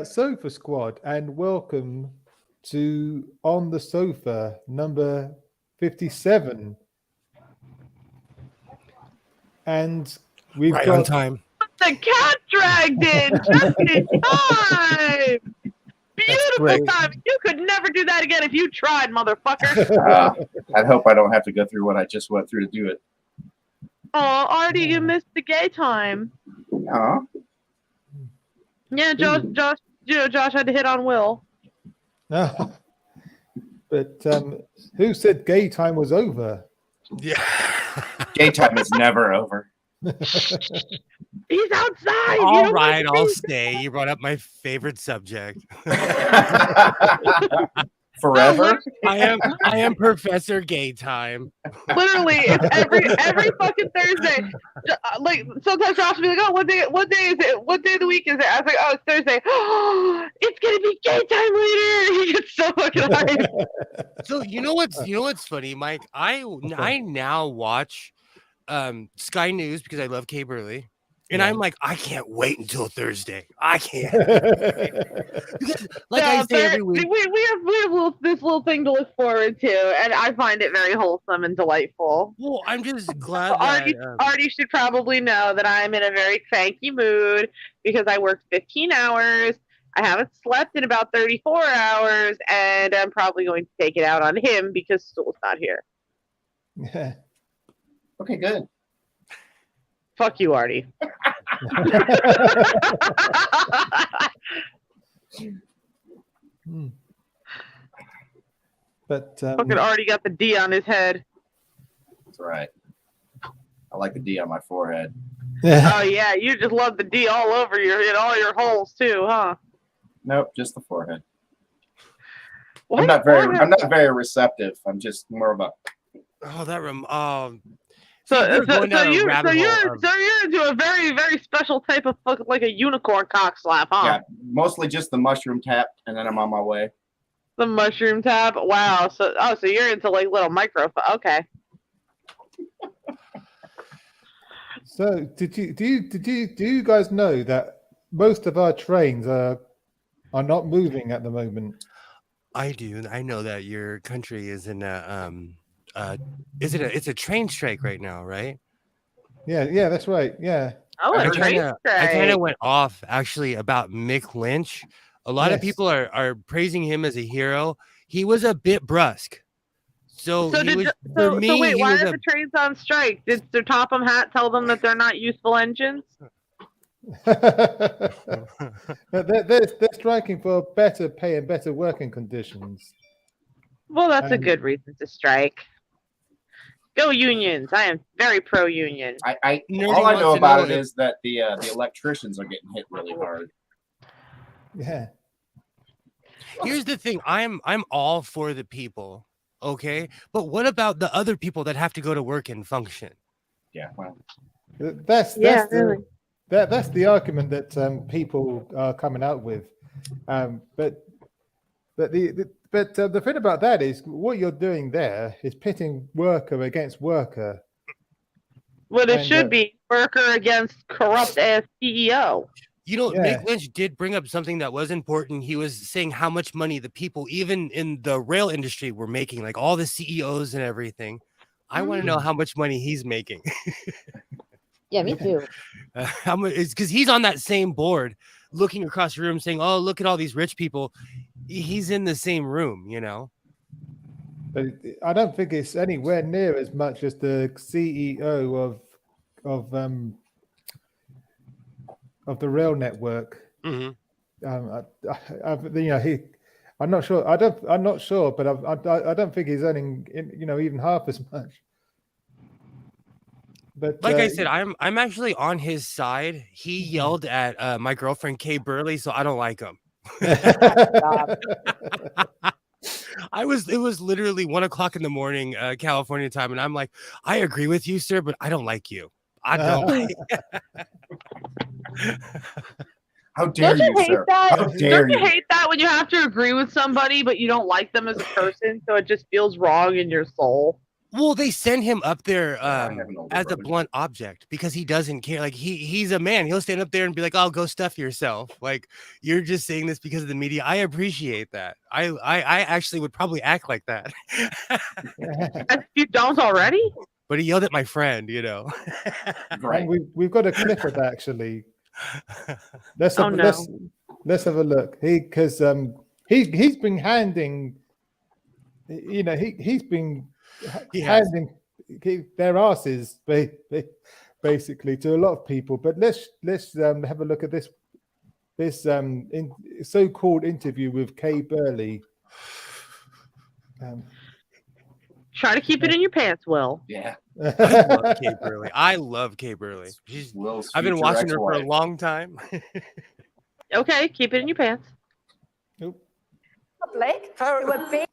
at Sofa Squad and welcome to On the Sofa number 57. And we've right got on time. The cat dragged in just in time. Beautiful great. time. You could never do that again if you tried, motherfucker. I'd hope I don't have to go through what I just went through to do it. Oh, Artie, you missed the gay time. Aw. Yeah, Josh, Josh had to hit on Will. But who said gay time was over? Yeah. Gay time is never over. He's outside. All right, I'll stay. You brought up my favorite subject. Forever? I am Professor Gay Time. Literally, it's every fucking Thursday. Like sometimes Josh will be like, "Oh, what day is it? What day of the week is it?" I was like, "Oh, it's Thursday." Oh, it's gonna be gay time later. He gets so fucking hyped. So you know what's funny, Mike? I now watch Sky News because I love Kay Burley. And I'm like, I can't wait until Thursday. I can't. Because, like I say every week, we have this little thing to look forward to, and I find it very wholesome and delightful. Well, I'm just glad Artie should probably know that I'm in a very cranky mood because I worked 15 hours. I haven't slept in about 34 hours, and I'm probably going to take it out on him because Stool's not here. Yeah. Okay, good. Fuck you, Artie. But fucking Artie got the D on his head. That's right. I like the D on my forehead. Oh yeah, you just love the D all over in all your holes too, huh? Nope, just the forehead. What? I'm not very receptive. I'm just more of a. Oh, that So you're into a very, very special type of like a unicorn cock slap, huh? Yeah, mostly just the mushroom tap, and then I'm on my way. The mushroom tap. Wow. So you're into like little micro. Okay. So do you guys know that most of our trains are not moving at the moment? I do. I know that your country is in a it's a train strike right now, right? Yeah, that's right. Yeah. Oh, a train strike. I kind of went off actually about Mick Lynch. A lot of people are praising him as a hero. He was a bit brusque. So wait, why are the trains on strike? Did Sir Topham Hatt tell them that they're not useful engines? they're striking for better pay and better working conditions. Well, that's a good reason to strike. Go unions! I am very pro-union. All I know about it is that the electricians are getting hit really hard. Yeah. Here's the thing: I'm all for the people, okay? But what about the other people that have to go to work and function? Yeah, well, that's the argument that people are coming out with. But the thing about that is what you're doing there is pitting worker against worker. Well, it should be worker against corrupt ass CEO. You know, Mick Lynch did bring up something that was important. He was saying how much money the people, even in the rail industry, were making, like all the CEOs and everything. I want to know how much money he's making. Yeah, me too. It's because he's on that same board, looking across the room, saying, "Oh, look at all these rich people." He's in the same room, you know. But I don't think it's anywhere near as much as the CEO of the rail network. Mm-hmm. I'm not sure. I'm not sure, but I don't think he's earning, even half as much. But like I said, I'm actually on his side. He yelled at my girlfriend Kay Burley, so I don't like him. It was literally 1:00 in the morning, California time, and I'm like, I agree with you, sir, but I don't like you. I don't. How dare you, sir? How dare you? Don't you hate that when you have to agree with somebody, but you don't like them as a person, so it just feels wrong in your soul? Well, they send him up there I have an older as a brother. blunt object because he doesn't care. Like he's a man. He'll stand up there and be like, "I'll go stuff yourself." Like you're just saying this because of the media. I appreciate that. I actually would probably act like that. If you don't already? But he yelled at my friend, you know. Right. And we've got a clip of that actually. Let's Oh, have, no. let's have a look. He's been handing, you know, he's been He has. handing their asses basically to a lot of people. But let's have a look at this so-called interview with Kay Burley. Try to keep it in your pants, Will. Yeah. I love Kay Burley. I love Kay Burley. I've been watching her for a long time. Okay, keep it in your pants. Public who are being,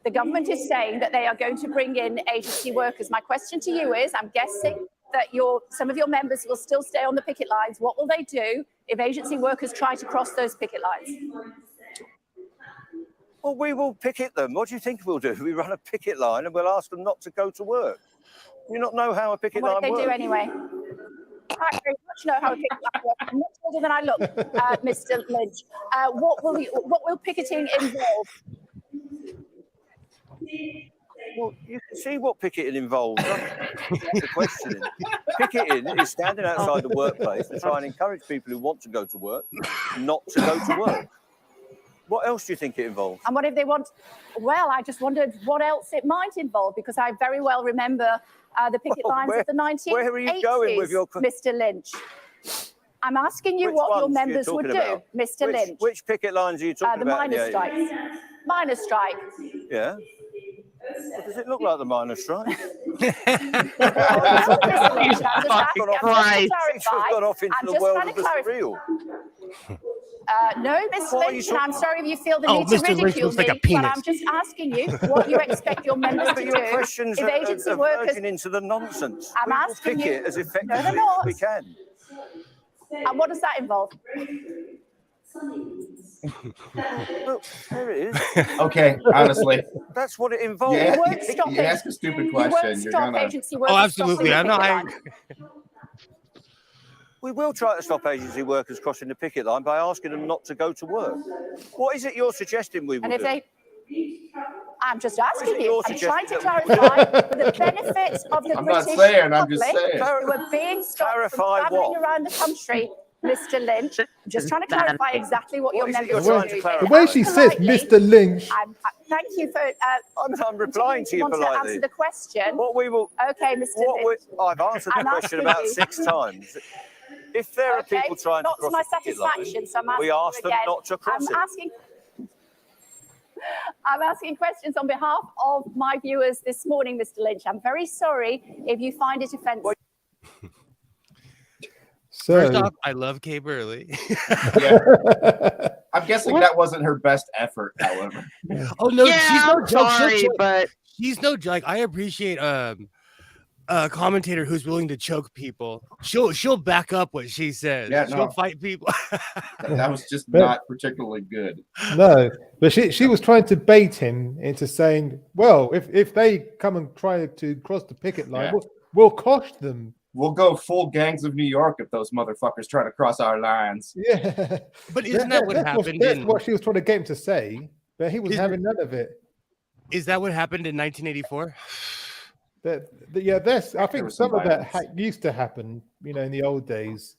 the government is saying that they are going to bring in agency workers. My question to you is, I'm guessing that some of your members will still stay on the picket lines. What will they do if agency workers try to cross those picket lines? Well, we will picket them. What do you think we'll do? We run a picket line and we'll ask them not to go to work. Do you not know how a picket line works? What do they do anyway? I very much know how a picket line works. I'm much older than I look, Mr. Lynch. What will picketing involve? Well, you can see what picketing involves. The question is, picketing is standing outside the workplace and trying to encourage people who want to go to work not to go to work. What else do you think it involves? And what if they want? Well, I just wondered what else it might involve, because I very well remember the picket lines of the 1980s. Where are you going with your... Mr. Lynch? I'm asking you what your members would do, Mr. Lynch. Which picket lines are you talking about? The miners' strikes. Miners' strike. Yeah. Well, does it look like the miners' strike? No, Mr. Lynch, and I'm sorry if you feel the need to Mr. Lynch ridicule looks like a me, but penis. I'm just asking you what you expect your members to But do your questions if agency are workers... verging into the nonsense. I'm We will asking picket you... as effectively No, they're as not. we can. And what does that involve? Look, there it is. Okay, honestly. That's what it involves. Yeah, You won't stop you ask a stupid You won't question, you're stop gonna... agency workers. Oh, absolutely. crossing the I'm not. picket line. We will try to stop agency workers crossing the picket line by asking them not to go to work. What is it you're suggesting we will And if do? they... I'm just asking you. You're I'm trying to suggesting- clarify for the benefit of the I'm not British saying, I'm just public saying. who are being stopped from Clarify travelling what? around the country, Mr. Lynch. I'm just trying to clarify exactly what your What is it members you're will trying to do. clarify? The way she says, Mr. Lynch. Thank you for... I'm replying to you want to politely. answer the question. What we will... Okay, Mr. What we, Lynch. I've answered the I'm question asking about you. 6 times. If there are Okay, people trying to not to cross my the picket line, satisfaction, so I'm asking we ask you them again. not to cross it. I'm asking questions on behalf of my viewers this morning, Mr. Lynch. I'm very sorry if you find it offensive. First So, off, I love Kay Burley. Yeah. I'm guessing that wasn't her best effort, however. Oh no, Yeah, she's no I'm joke. sorry, but She's no joke. I appreciate a commentator who's willing to choke people. She'll back up what she says. Yeah, She'll no. fight people. That was just not particularly good. no, but she was trying to bait him into saying, well, if they come and try to cross the picket line, Yeah. we'll cost them. We'll go full gangs of New York if those motherfuckers try to cross our lines. Yeah. But isn't that what happened That's in? what she was trying to get him to say, but he was Isn't- having none of it. Is that what happened in 1984? Yeah, I There think was some some of that violence. used to happen, in the old days.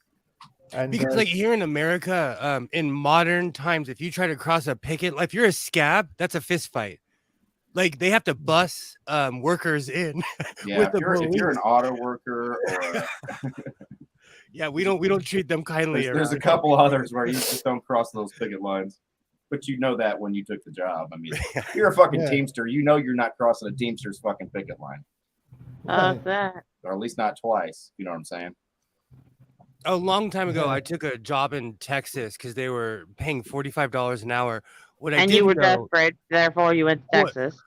And Because like here in America, in modern times, if you try to cross a picket, like if you're a scab, that's a fist fight. Like they have to bus workers in. Yeah, with if the you're an police. auto worker or Yeah, we don't treat them kindly. there's a around. couple others where you just don't cross those picket lines. But you know that when you took the job. I mean, if you're a fucking Yeah. Teamster, you know you're not crossing a Teamster's fucking picket line. that. Or at least not twice. You know what I'm saying? A long time ago, Yeah. I took a job in Texas because they were paying $45 an hour. What I And did you were know, desperate, therefore you went to What? Texas.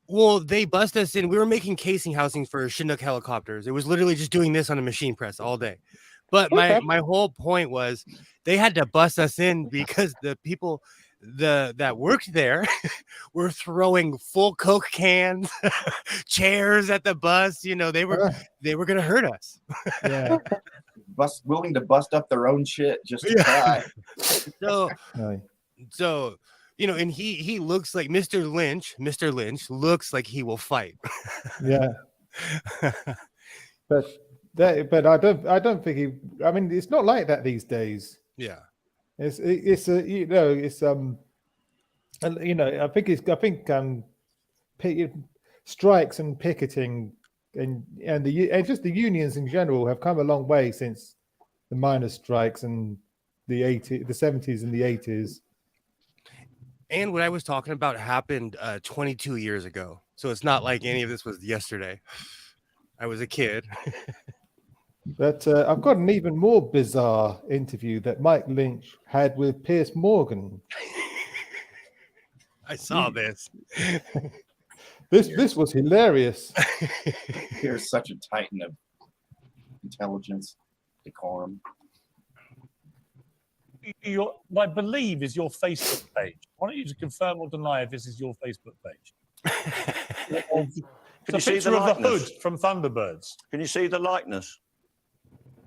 well, they bust us in. We were making casing housings for Chinook helicopters. It was literally just doing this on a machine press all day. But Okay. my whole point was they had to bust us in because the people that worked there were throwing full Coke cans, chairs at the bus. You know, they were gonna hurt us. Yeah. Willing to bust up their own shit just to Yeah. try. So you know, and he looks like Mr. Lynch. Mr. Lynch looks like he will fight. Yeah. But I don't think he. I mean, it's not like that these days. Yeah. It's you know, it's and, you know, I think strikes and picketing and just the unions in general have come a long way since the miners' strikes and the 70s and the 80s. And what I was talking about happened 22 years ago. So it's not like any of this was yesterday. I was a kid. But I've got an even more bizarre interview that Mike Lynch had with Piers Morgan. I saw this. This was hilarious. Here's such a titan of intelligence, decorum. I believe is your Facebook page. Why don't you just confirm or deny if this is your Facebook page? It's a picture of the hood from Thunderbirds. Can you see the likeness?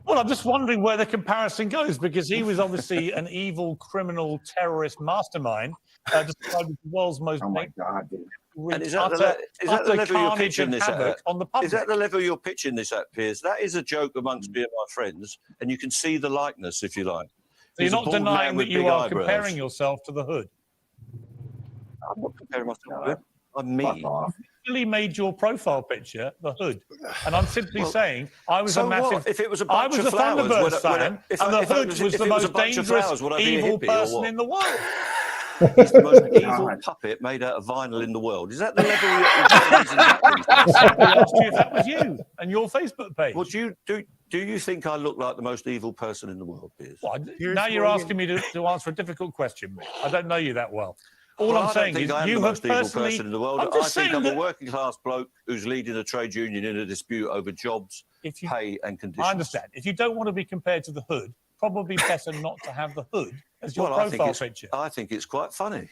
Well, I'm just wondering where the comparison goes, because he was obviously an evil, criminal, terrorist mastermind, described as the world's most And is that the level you're pitching this at? On the public. Is that the level you're pitching this at, Piers? That is a joke amongst me and my friends, and you can see the likeness if you like. So you're not denying that you are comparing yourself to the hood? I'm not comparing myself to him. I'm me. You really made your profile picture the hood, and I'm simply saying I was so a massive. What? If it was a I bunch was of a flowers, Thunderbirds fan, and the hood was the most dangerous, evil person in the world. He's the most evil puppet made out of vinyl in the world. Is that the level you're I asked you if that was you and your Facebook page. Well, do you think I look like the most evil person in the world, Piers? Well, now you're asking me to answer a difficult question, Mick. I don't know you that well. All I'm saying is you have personally. Person in the world. I think I'm a working class bloke who's leading a trade union in a dispute over jobs, pay, and conditions. I understand. If you don't want to be compared to the hood, probably better not to have the hood as your profile picture. I think it's quite funny.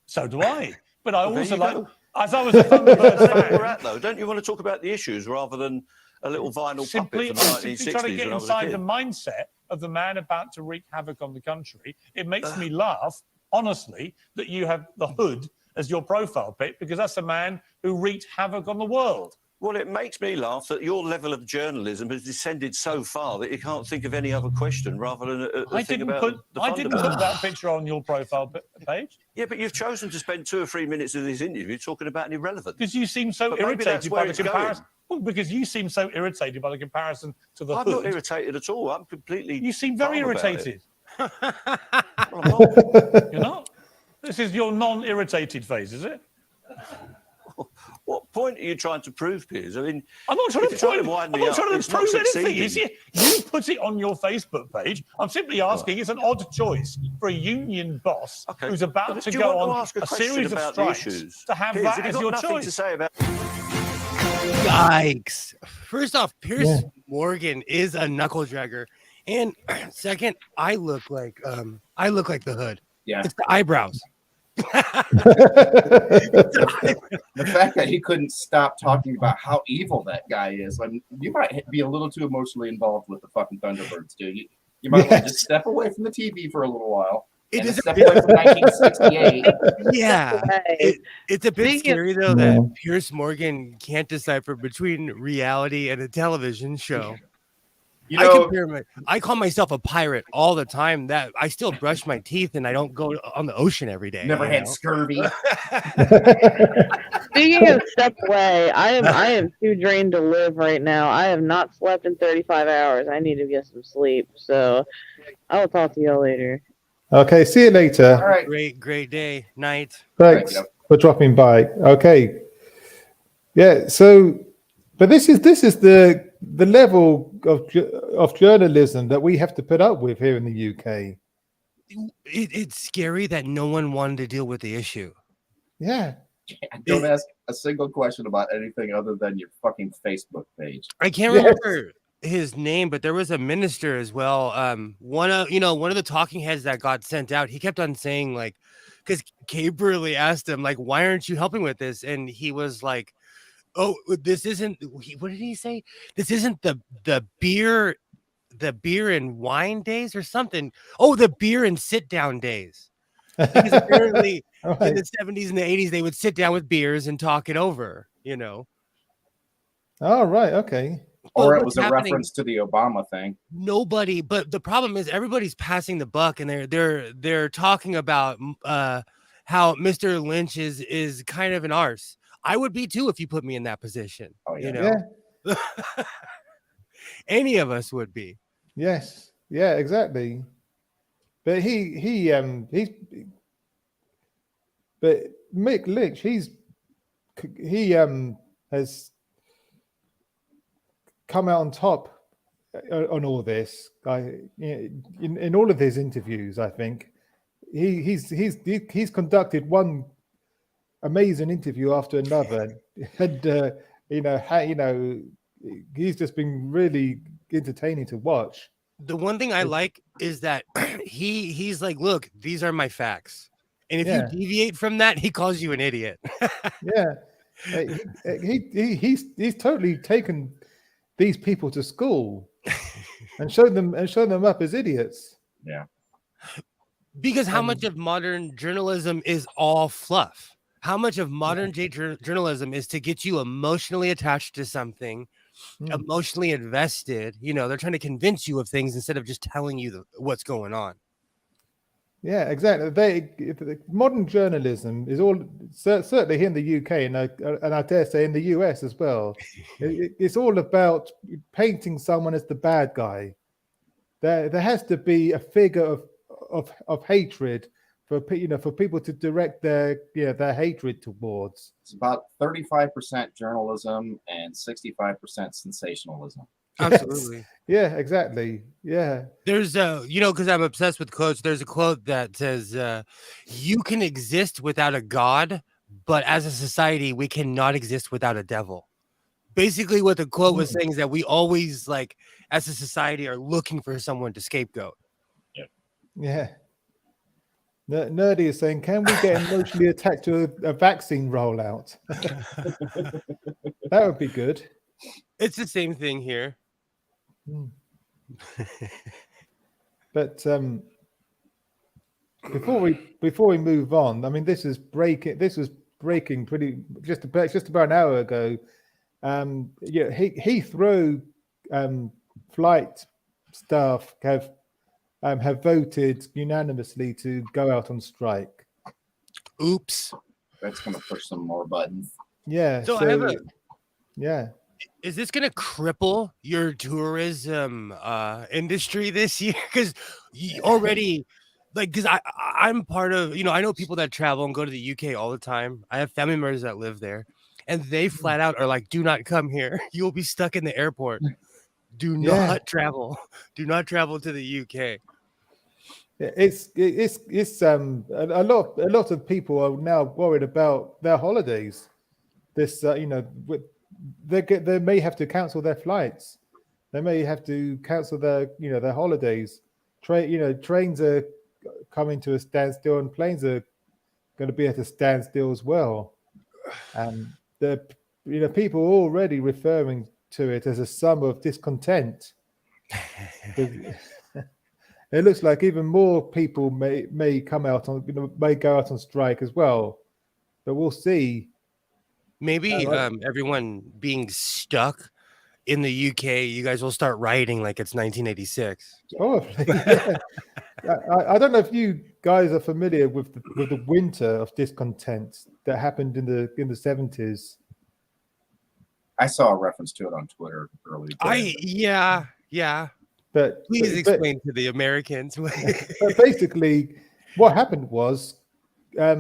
So do I. But I also like. As I was a Thunderbirds fan. We're at, though. Don't you want to talk about the issues rather than a little vinyl puppet from the 1960s? Simply trying to get inside the mindset of the man about to wreak havoc on the country. It makes me laugh, honestly, that you have the hood as your profile pic, because that's a man who wreaked havoc on the world. Well, it makes me laugh that your level of journalism has descended so far that you can't think of any other question rather than I didn't put that picture on your profile page. Yeah, but you've chosen to spend 2 or 3 minutes of this interview talking about an irrelevant. Because you seem so irritated by the comparison. Well, because you seem so irritated by the comparison to the hood. I'm not irritated at all. I'm completely. You seem very irritated. Well, I'm not. You're not? This is your non-irritated phase, is it? What point are you trying to prove, Piers? I mean, I'm not trying to prove anything. Succeeding. You put it on your Facebook page. I'm simply asking. It's an odd choice for a union boss who's about to go on a series of strikes to have that as your choice. To say about... Yikes! First off, Piers Morgan is a knuckle dragger, and second, I look like the hood. Yeah, it's the eyebrows. The fact that he couldn't stop talking about how evil that guy is, I mean, you might be a little too emotionally involved with the fucking Thunderbirds, dude. You might want to just step away from the TV for a little while. Step away from 1968. Yeah, it's a bit scary though that Piers Morgan can't decipher between reality and a television show. You know, I call myself a pirate all the time. That I still brush my teeth and I don't go on the ocean every day. Never had scurvy. Speaking of step away, I am too drained to live right now. I have not slept in 35 hours. I need to get some sleep. So I will talk to y'all later. Okay, see you later. All right. Great day. Night. Thanks for dropping by. Okay. Yeah, so but this is the level of journalism that we have to put up with here in the UK. It's scary that no one wanted to deal with the issue. Yeah. Don't ask a single question about anything other than your fucking Facebook page. I can't remember his name, but there was a minister as well. One of the talking heads that got sent out, he kept on saying like, because Kay Burley asked him, like, why aren't you helping with this? And he was like, oh, this isn't, what did he say? This isn't the beer and wine days or something. Oh, the beer and sit down days. Because apparently in Right. the 70s and the 80s, they would sit down with beers and talk it over, Oh, right. Okay. Or But it what's was a happening- reference to the Obama thing. Nobody, but the problem is everybody's passing the buck, and they're talking about how Mr. Lynch is kind of an arse. I would be too if you put me in that position. Oh, yeah. Yeah. Any of us would be. Yes. Yeah. Exactly. But but Mick Lynch, he has come out on top on all this. In all of his interviews, I think he's conducted one amazing interview after another, and he's just been really entertaining to watch. The one thing I like is that he's like, look, these are my facts. And if you deviate from that, he calls you an idiot. Yeah. He's totally taken these people to school and shown them up as idiots. Yeah. Because how much of modern journalism is all fluff? How much of modern day journalism is to get you emotionally attached to something, emotionally invested? They're trying to convince you of things instead of just telling you what's going on. Yeah, exactly. Modern journalism is all certainly here in the UK, and I dare say in the US as well. It's all about painting someone as the bad guy. There has to be a figure of hatred for people to direct their hatred towards. It's about 35% journalism and 65% sensationalism. Absolutely. Yeah, exactly. Yeah. There's because I'm obsessed with quotes. There's a quote that says, you can exist without a god, but as a society, we cannot exist without a devil. Basically, what the quote was saying is that we always, like, as a society, are looking for someone to scapegoat. Yeah. Nerdy is saying, can we get emotionally attached to a vaccine rollout? That would be good. It's the same thing here. But before we move on, I mean, this was breaking pretty just about an hour ago. Heathrow flight staff have voted unanimously to go out on strike. Oops. That's going to push some more buttons. Yeah. So I have yeah. Is this going to cripple your tourism industry this year? Because already, because I'm part of, I know people that travel and go to the UK all the time. I have family members that live there, and they flat out are like, do not come here. You'll be stuck in the airport. Do not travel. Do not travel to the UK. It's a lot of people are now worried about their holidays. This they may have to cancel their flights. They may have to cancel their holidays. Trains are coming to a standstill, and planes are going to be at a standstill as well. People are already referring to it as a summer of discontent. It looks like even more people may come out on may go out on strike as well, but we'll see. Maybe everyone being stuck in the UK, you guys will start rioting like it's 1986. Probably. Yeah. I don't know if you guys are familiar with the winter of discontent that happened in the 70s. I saw a reference to it on Twitter earlier. Yeah. But please explain to the Americans. But basically, what happened was, I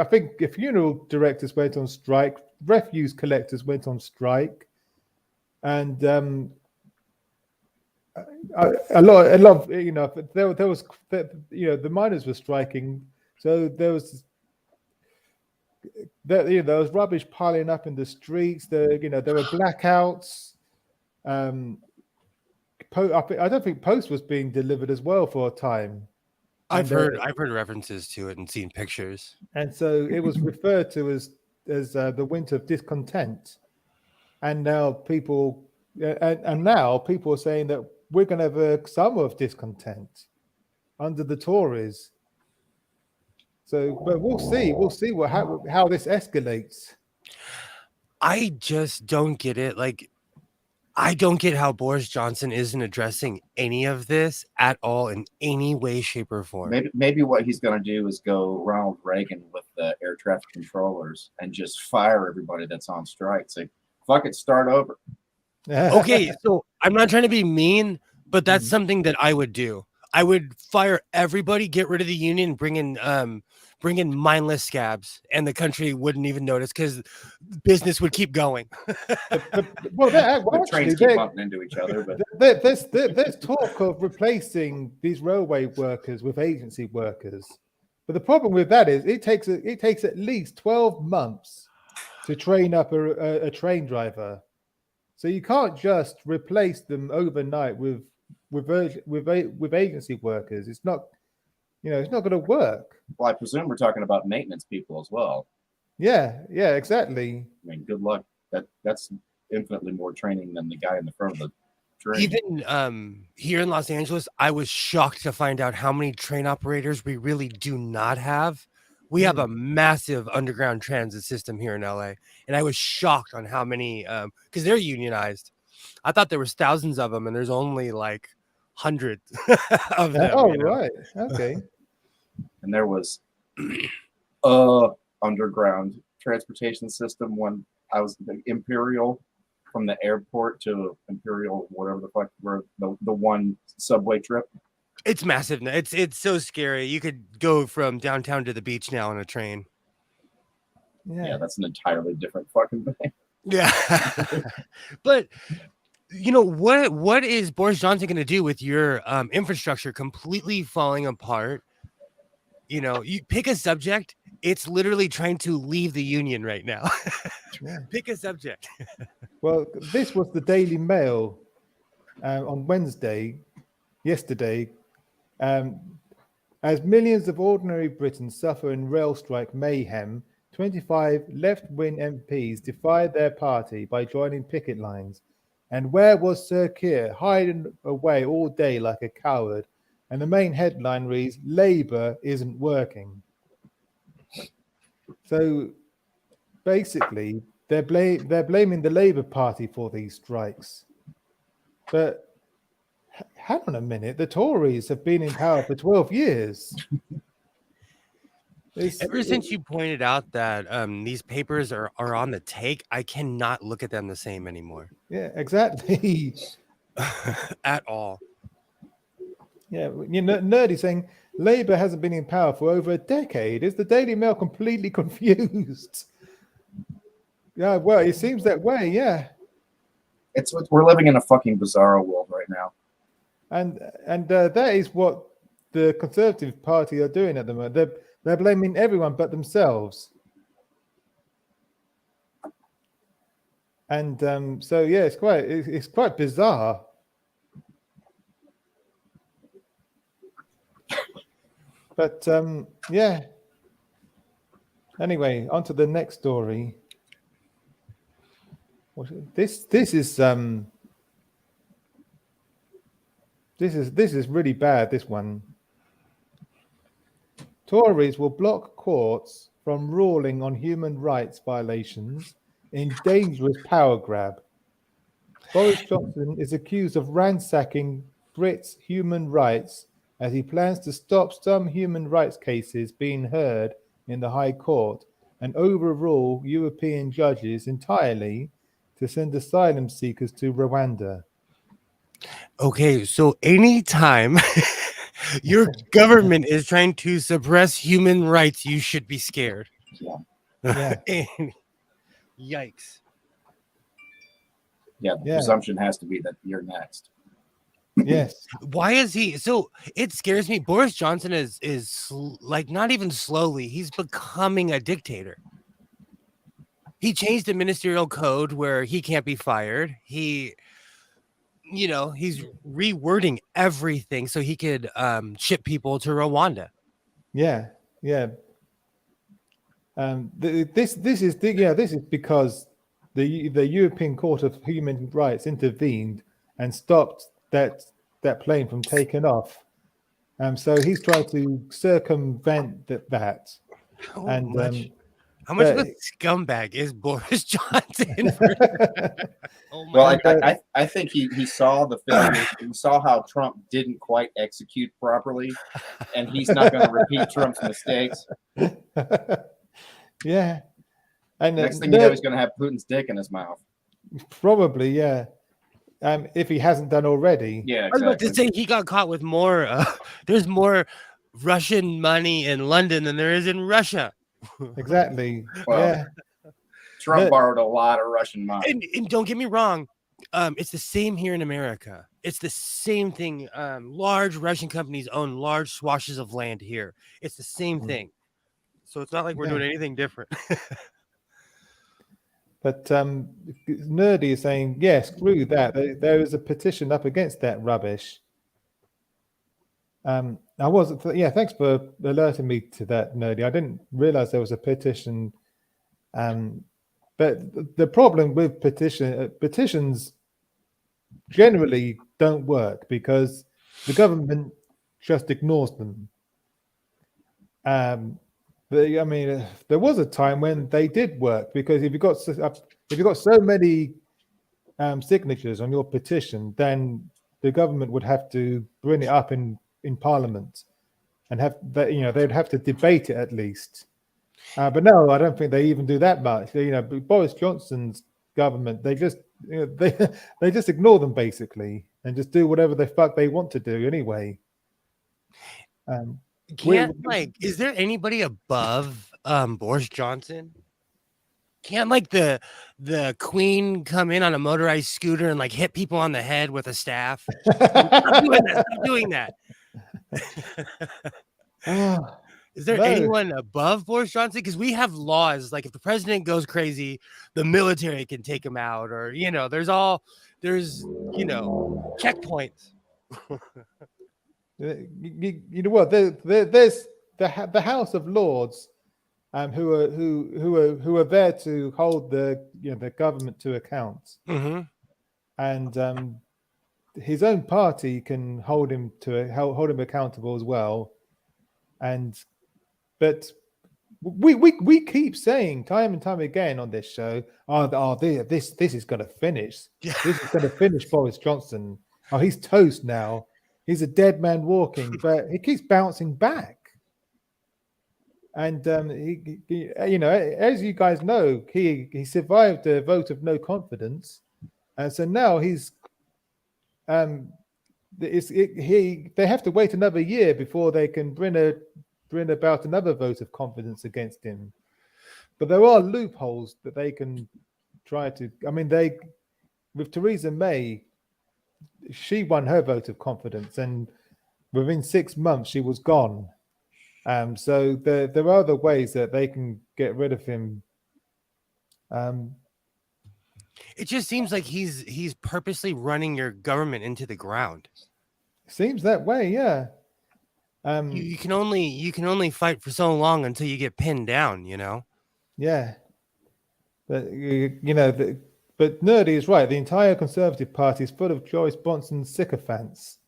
think funeral directors went on strike, refuse collectors went on strike, and a lot of there was the miners were striking, so there was rubbish piling up in the streets. There were blackouts. I don't think post was being delivered as well for a time. I've And, heard references to it and seen pictures. And so it was referred to as the winter of discontent. And now people are saying that we're going to have a summer of discontent under the Tories. So, but we'll see how this escalates. I just don't get it. Like, I don't get how Boris Johnson isn't addressing any of this at all in any way, shape, or form. Maybe what he's going to do is go Ronald Reagan with the air traffic controllers and just fire everybody that's on strike. Say, fuck it, start over. Okay, so I'm not trying to be mean, but that's something that I would do. I would fire everybody, get rid of the union, bring in mindless scabs, and the country wouldn't even notice because business would keep going. The trains keep bumping into each other. But there's talk of replacing these railway workers with agency workers. But the problem with that is it takes at least 12 months to train up a train driver. So you can't just replace them overnight with agency workers. It's not going to work. Well, I presume we're talking about maintenance people as well. Yeah, exactly. I mean, good luck. That's infinitely more training than the guy in the front of the train. Even here in Los Angeles, I was shocked to find out how many train operators we really do not have. We have a massive underground transit system here in LA, and I was shocked on how many, because they're unionized. I thought there was thousands of them, and there's only like hundreds of them. Oh, right. Okay. And there was underground transportation system when I was the Imperial, from the airport to Imperial, whatever the fuck, where the one subway trip. It's massive. It's so scary. You could go from downtown to the beach now on a train. Yeah, that's an entirely different fucking thing. Yeah. But what is Boris Johnson going to do with your infrastructure completely falling apart? You pick a subject. It's literally trying to leave the union right now. Pick a subject. Well, this was the Daily Mail on yesterday. As millions of ordinary Britons suffer in rail strike mayhem, 25 left-wing MPs defied their party by joining picket lines. And where was Sir Keir, hiding away all day like a coward? And the main headline reads, Labour isn't working. So basically, they're blaming the Labour Party for these strikes. But hang on a minute, the Tories have been in power for 12 years. Ever since you pointed out that these papers are on the take, I cannot look at them the same anymore. Yeah, exactly. At all. Yeah, Nerdy saying Labour hasn't been in power for over a decade. Is the Daily Mail completely confused? Yeah, well, it seems that way, yeah. We're living in a fucking bizarro world right now. And that is what the Conservative Party are doing at the moment. They're blaming everyone but themselves. And so yeah, it's quite bizarre. But yeah. Anyway, on to the next story. This is really bad, this one. Tories will block courts from ruling on human rights violations in dangerous power grab. Boris Johnson is accused of ransacking Brits' human rights as he plans to stop some human rights cases being heard in the High Court and overrule European judges entirely to send asylum seekers to Rwanda. Okay, so anytime your government is trying to suppress human rights, you should be scared. Yeah. Yikes. Yeah, the presumption has to be that you're next. Yes. Why is he so? It scares me. Boris Johnson is like not even slowly. He's becoming a dictator. He changed the ministerial code where he can't be fired. He he's rewording everything so he could ship people to Rwanda. Yeah, yeah. This is because the European Court of Human Rights intervened and stopped that plane from taking off. So he's trying to circumvent that. How much of a but- scumbag is Boris Johnson? Oh my Well, God. I think he saw the film. He saw how Trump didn't quite execute properly, and he's not going to repeat Trump's mistakes. Yeah. And Next thing you know, he's going to have Putin's dick in his mouth. probably, yeah. If he hasn't done already. Yeah, I was about to exactly. say he got caught with more. There's more Russian money in London than there is in Russia. Exactly. Well, yeah. Trump But- borrowed a lot of Russian money. And don't get me wrong, it's the same here in America. It's the same thing. Large Russian companies own large swathes of land here. It's the same thing. So it's not like we're Yeah. doing anything different. But Nerdy is saying, yeah, screw that. There is a petition up against that rubbish. I wasn't. Yeah, thanks for alerting me to that, Nerdy. I didn't realize there was a petition. But the problem with petitions generally don't work because the government just ignores them. There was a time when they did work because if you got so many signatures on your petition, then the government would have to bring it up in Parliament and have that. They'd have to debate it at least. But no, I don't think they even do that much. Boris Johnson's government, they just they just ignore them basically and just do whatever the fuck they want to do anyway. Is there anybody above Boris Johnson? Can't the Queen come in on a motorized scooter and hit people on the head with a staff? Stop doing that. Is there anyone above Boris Johnson? Because we have laws like if the president goes crazy, the military can take him out, or there's checkpoints. You know what? There's the House of Lords, who are there to hold the government to account, and his own party can hold him accountable as well, but we keep saying time and time again on this show, this is going to finish. This is going to finish Boris Johnson. Oh, he's toast now. He's a dead man walking, but he keeps bouncing back. And as you guys know, he survived a vote of no confidence, and so now he's they have to wait another year before they can bring about another vote of confidence against him. But there are loopholes that they can try to. With Theresa May, she won her vote of confidence, and within 6 months she was gone. So there are other ways that they can get rid of him. It just seems like he's purposely running your government into the ground. Seems that way, yeah. You can only fight for so long until you get pinned down, Yeah, but but Nerdy is right. The entire Conservative Party is full of Joyce Bonson's sycophants.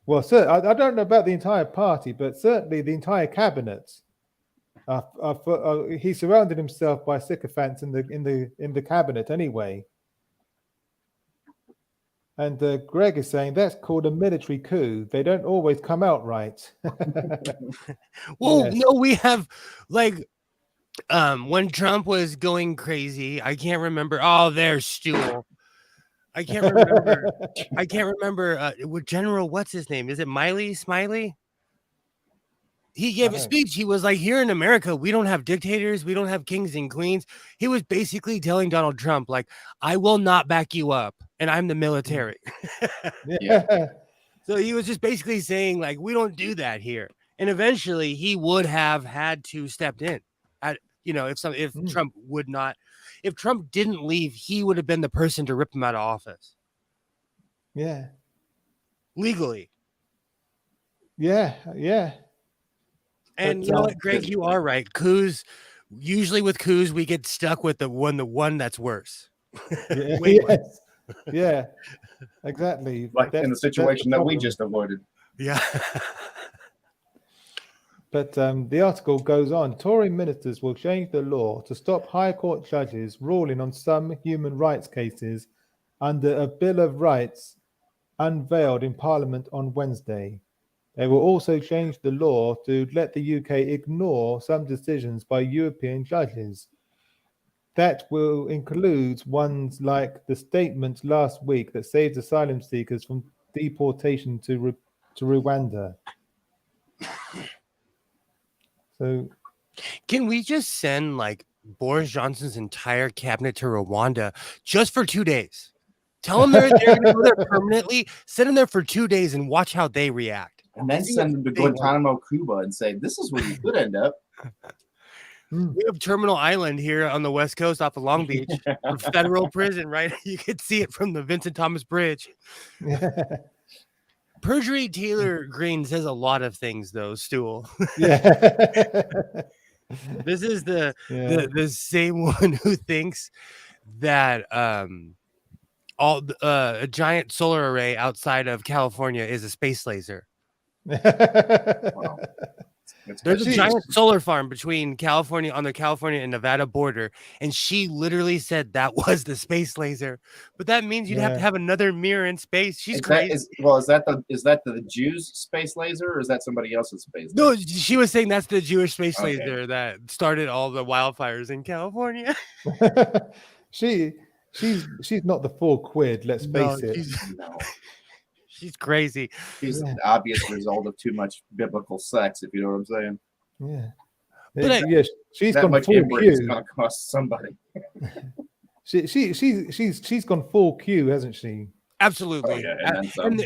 Well, sir, I don't know about the entire party, but certainly the entire cabinet. He surrounded himself by sycophants in the cabinet anyway. And Greg is saying that's called a military coup. They don't always come out right. Well, Yes. no, we have when Trump was going crazy. I can't remember. Oh, there's Stool. I can't remember. With General, what's his name? Is it Smiley? He gave a speech. He was like, here in America, we don't have dictators. We don't have kings and queens. He was basically telling Donald Trump, I will not back you up. And I'm the military. Yeah. So he was just basically saying, we don't do that here. And eventually he would have had to step in. If Trump would not, if Trump didn't leave, he would have been the person to rip him out of office. Yeah. legally. Yeah. Yeah. And But, you know what, Greg, you are right. Coups, usually with coups, we get stuck with the one that's worse. Yeah. Way worse. Yes. Yeah. Exactly. Like in the situation that we just avoided. Yeah. But the article goes on. Tory ministers will change the law to stop High Court judges ruling on some human rights cases under a Bill of Rights unveiled in Parliament on Wednesday. They will also change the law to let the UK ignore some decisions by European judges. That will include ones like the statement last week that saved asylum seekers from deportation to Rwanda. So, Can we just send like Boris Johnson's entire cabinet to Rwanda just for 2 days? Tell them they're going to go there permanently. Send them there for 2 days and watch how they react. And then See send if them to they want- Guantanamo, Cuba, and say, this is where you could end up. We have Terminal Island here on the West Coast off of Long Beach, a federal prison, right? You could see it from the Vincent Thomas Bridge. Perjury Taylor Green says a lot of things, though, Stool. yeah. This is the Yeah. the same one who thinks that a giant solar array outside of California is a space laser. Wow. There's a Jeez. giant solar farm between California on the California and Nevada border, and she literally said that was the space laser. But that means you'd have to Yeah. have another mirror in space. She's Is crazy. that the Jews' space laser, or is that somebody else's space laser? No, she was saying that's the Jewish space Okay. laser that started all the wildfires in California. she's not the £4. Let's No, face it. No. She's crazy. She's Yeah. an obvious result of too much biblical sex, if you know what I'm saying. Yeah. But Yeah, she's That gone much full inbreed is Q. going to cost somebody. She's gone full Q, hasn't she? Absolutely. Oh, yeah, and then some. And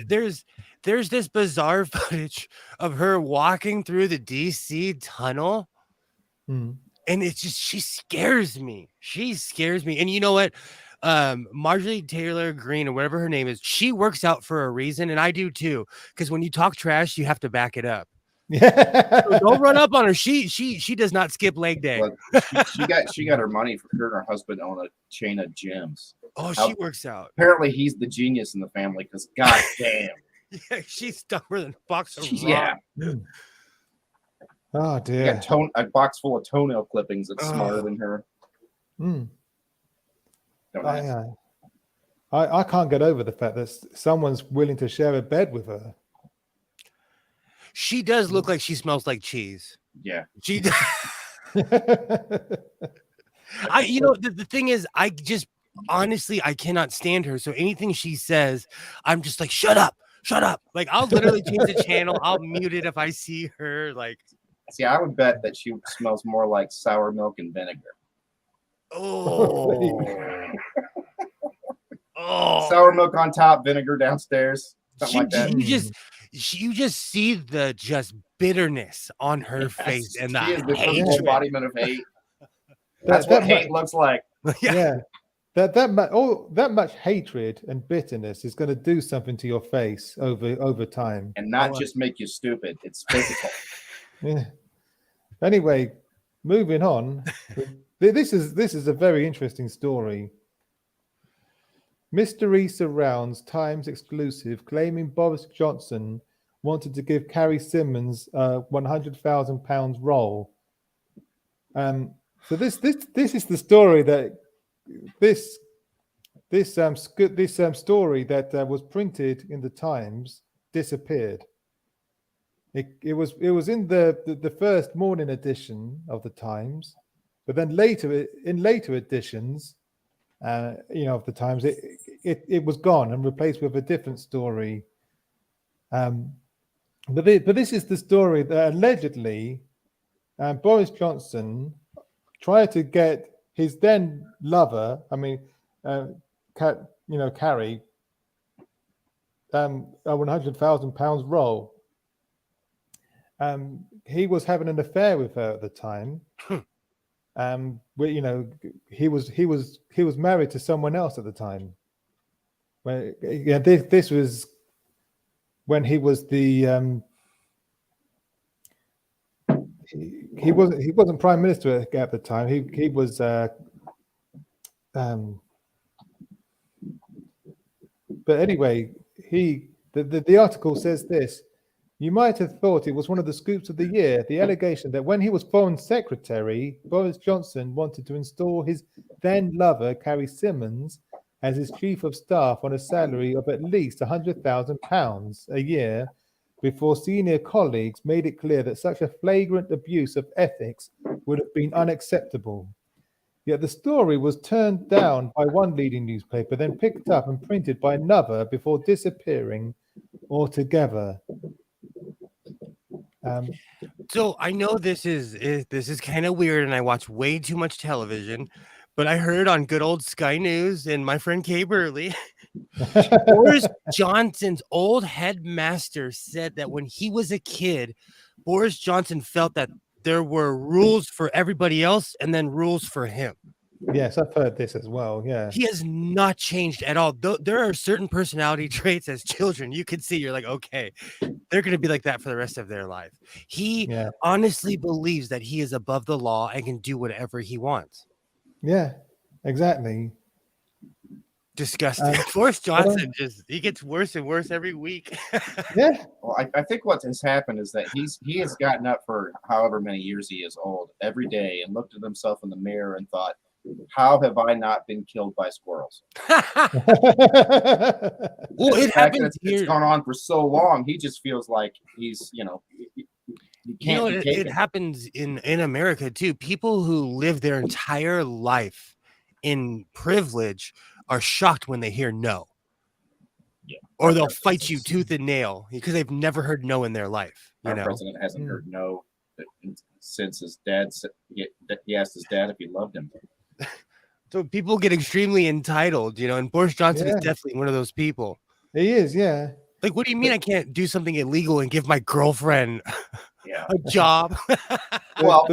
there's this bizarre footage of her walking through the DC tunnel. Hmm. And it's just, she scares me. She scares me. And you know what? Marjorie Taylor Greene, or whatever her name is, she works out for a reason, and I do too. Because when you talk trash, you have to back it up. Yeah. So don't run up on her. She does not skip leg day. Well, she got her money for her and her husband own a chain of gyms. Oh, she works out. Apparently, he's the genius in the family because god damn. Yeah, she's dumber than a box of Yeah. rocks. Oh She dear. got a box full of toenail clippings that's smarter than her. Hmm. Don't ask. I can't get over the fact that someone's willing to share a bed with her. She does look like she smells like cheese. Yeah. She does. The thing is, I just honestly, I cannot stand her. So anything she says, I'm just like, shut up. Like, I'll literally change the channel. I'll mute it if I see her. Like, See, I would bet that she smells more like sour milk and vinegar. oh, Sour milk on top, vinegar downstairs. Something like that. You just see the just bitterness on her face and She is that the hatred. embodiment of hate. That's what hate looks like. Yeah. That much hatred and bitterness is going to do something to your face over time. And not just make you stupid. It's physical. Yeah. Anyway, moving on. This is a very interesting story. Mystery surrounds Times exclusive claiming Boris Johnson wanted to give Carrie Simmons a £100,000 role. So this is the story that this story that was printed in the Times disappeared. It was in the first morning edition of the Times, but then later editions, of the Times, it was gone and replaced with a different story. But this is the story that allegedly Boris Johnson tried to get his then lover, Carrie, a £100,000 role. He was having an affair with her at the time. He was married to someone else at the time Well, yeah, this was when he was the he wasn't prime minister at the time. He was but anyway, the article says this. You might have thought it was one of the scoops of the year, the allegation that when he was Foreign Secretary, Boris Johnson wanted to install his then lover, Carrie Symonds, as his chief of staff on a salary of at least £100,000 a year, before senior colleagues made it clear that such a flagrant abuse of ethics would have been unacceptable. Yet the story was turned down by one leading newspaper, then picked up and printed by another before disappearing altogether. So I know this is kind of weird, and I watch way too much television, but I heard on good old Sky News and my friend Kay Burley, Boris Johnson's old headmaster said that when he was a kid, Boris Johnson felt that there were rules for everybody else and then rules for him. Yes, I've heard this as well. Yeah, he has not changed at all. There are certain personality traits as children you can see. You're like, okay, they're going to be like that for the rest of their life. He honestly believes that he is above the law and can do whatever he wants. Yeah, exactly. Disgusting. Boris Johnson he gets worse and worse every week. Yeah. Well, I think what has happened is that he has gotten up for however many years he is old every day and looked at himself in the mirror and thought, how have I not been killed by squirrels? Well, it happens it's gone on for so long. He just feels like he's, it happens in America too. People who live their entire life in privilege are shocked when they hear no. Yeah. Or they'll fight you tooth and nail because they've never heard no in their life. Our president hasn't heard no since his dad said he asked his dad if he loved him. So people get extremely entitled, and Boris Johnson is definitely one of those people. He is, yeah. Like, what do you mean I can't do something illegal and give my girlfriend a job? Well,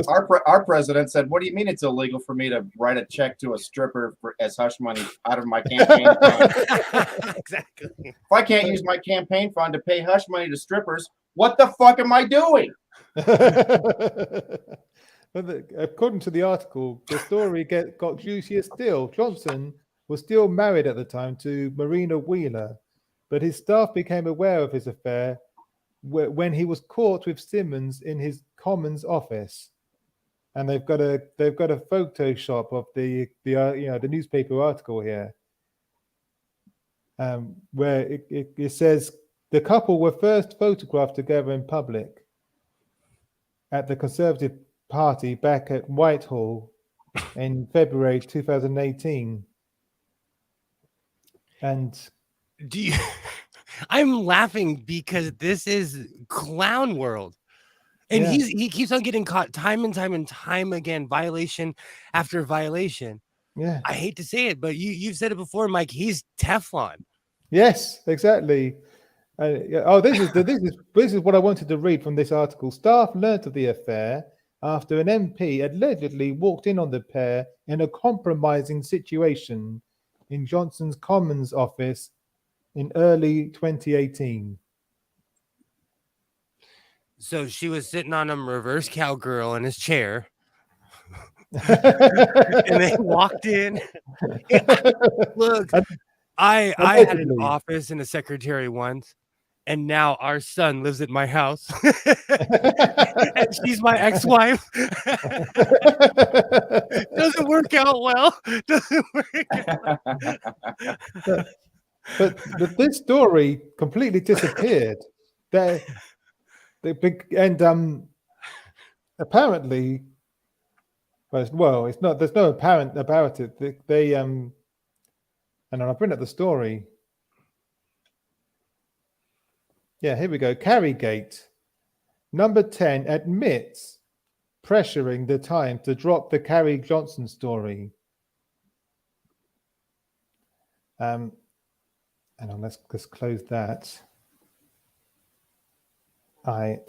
our president said, what do you mean it's illegal for me to write a check to a stripper as hush money out of my campaign fund? Exactly. If I can't use my campaign fund to pay hush money to strippers, what the fuck am I doing? But according to the article, the story got juicier still. Johnson was still married at the time to Marina Wheeler, but his staff became aware of his affair when he was caught with Symonds in his Commons office, and they've got a Photoshop of the newspaper article here, where it says the couple were first photographed together in public at the Conservative Party back at Whitehall in February 2018. And I'm laughing because this is clown world. And he keeps on getting caught time and time again, violation after violation. Yeah. I hate to say it, but you've said it before, Mike. He's Teflon. Yes, exactly. This is what I wanted to read from this article. Staff learnt of the affair after an MP allegedly walked in on the pair in a compromising situation in Johnson's Commons office in early 2018. So she was sitting on a reverse cowgirl in his chair. And they walked in. Look, I had an office and a secretary once, and now our son lives at my house. And she's my ex-wife. Doesn't work out well. Doesn't work out. But this story completely disappeared. Apparently, it's not. There's no apparent about it. And I'll bring up the story. Yeah, here we go. Carrygate. Number 10 admits pressuring the Times to drop the Carrie Johnson story. Hang on, let's close that. I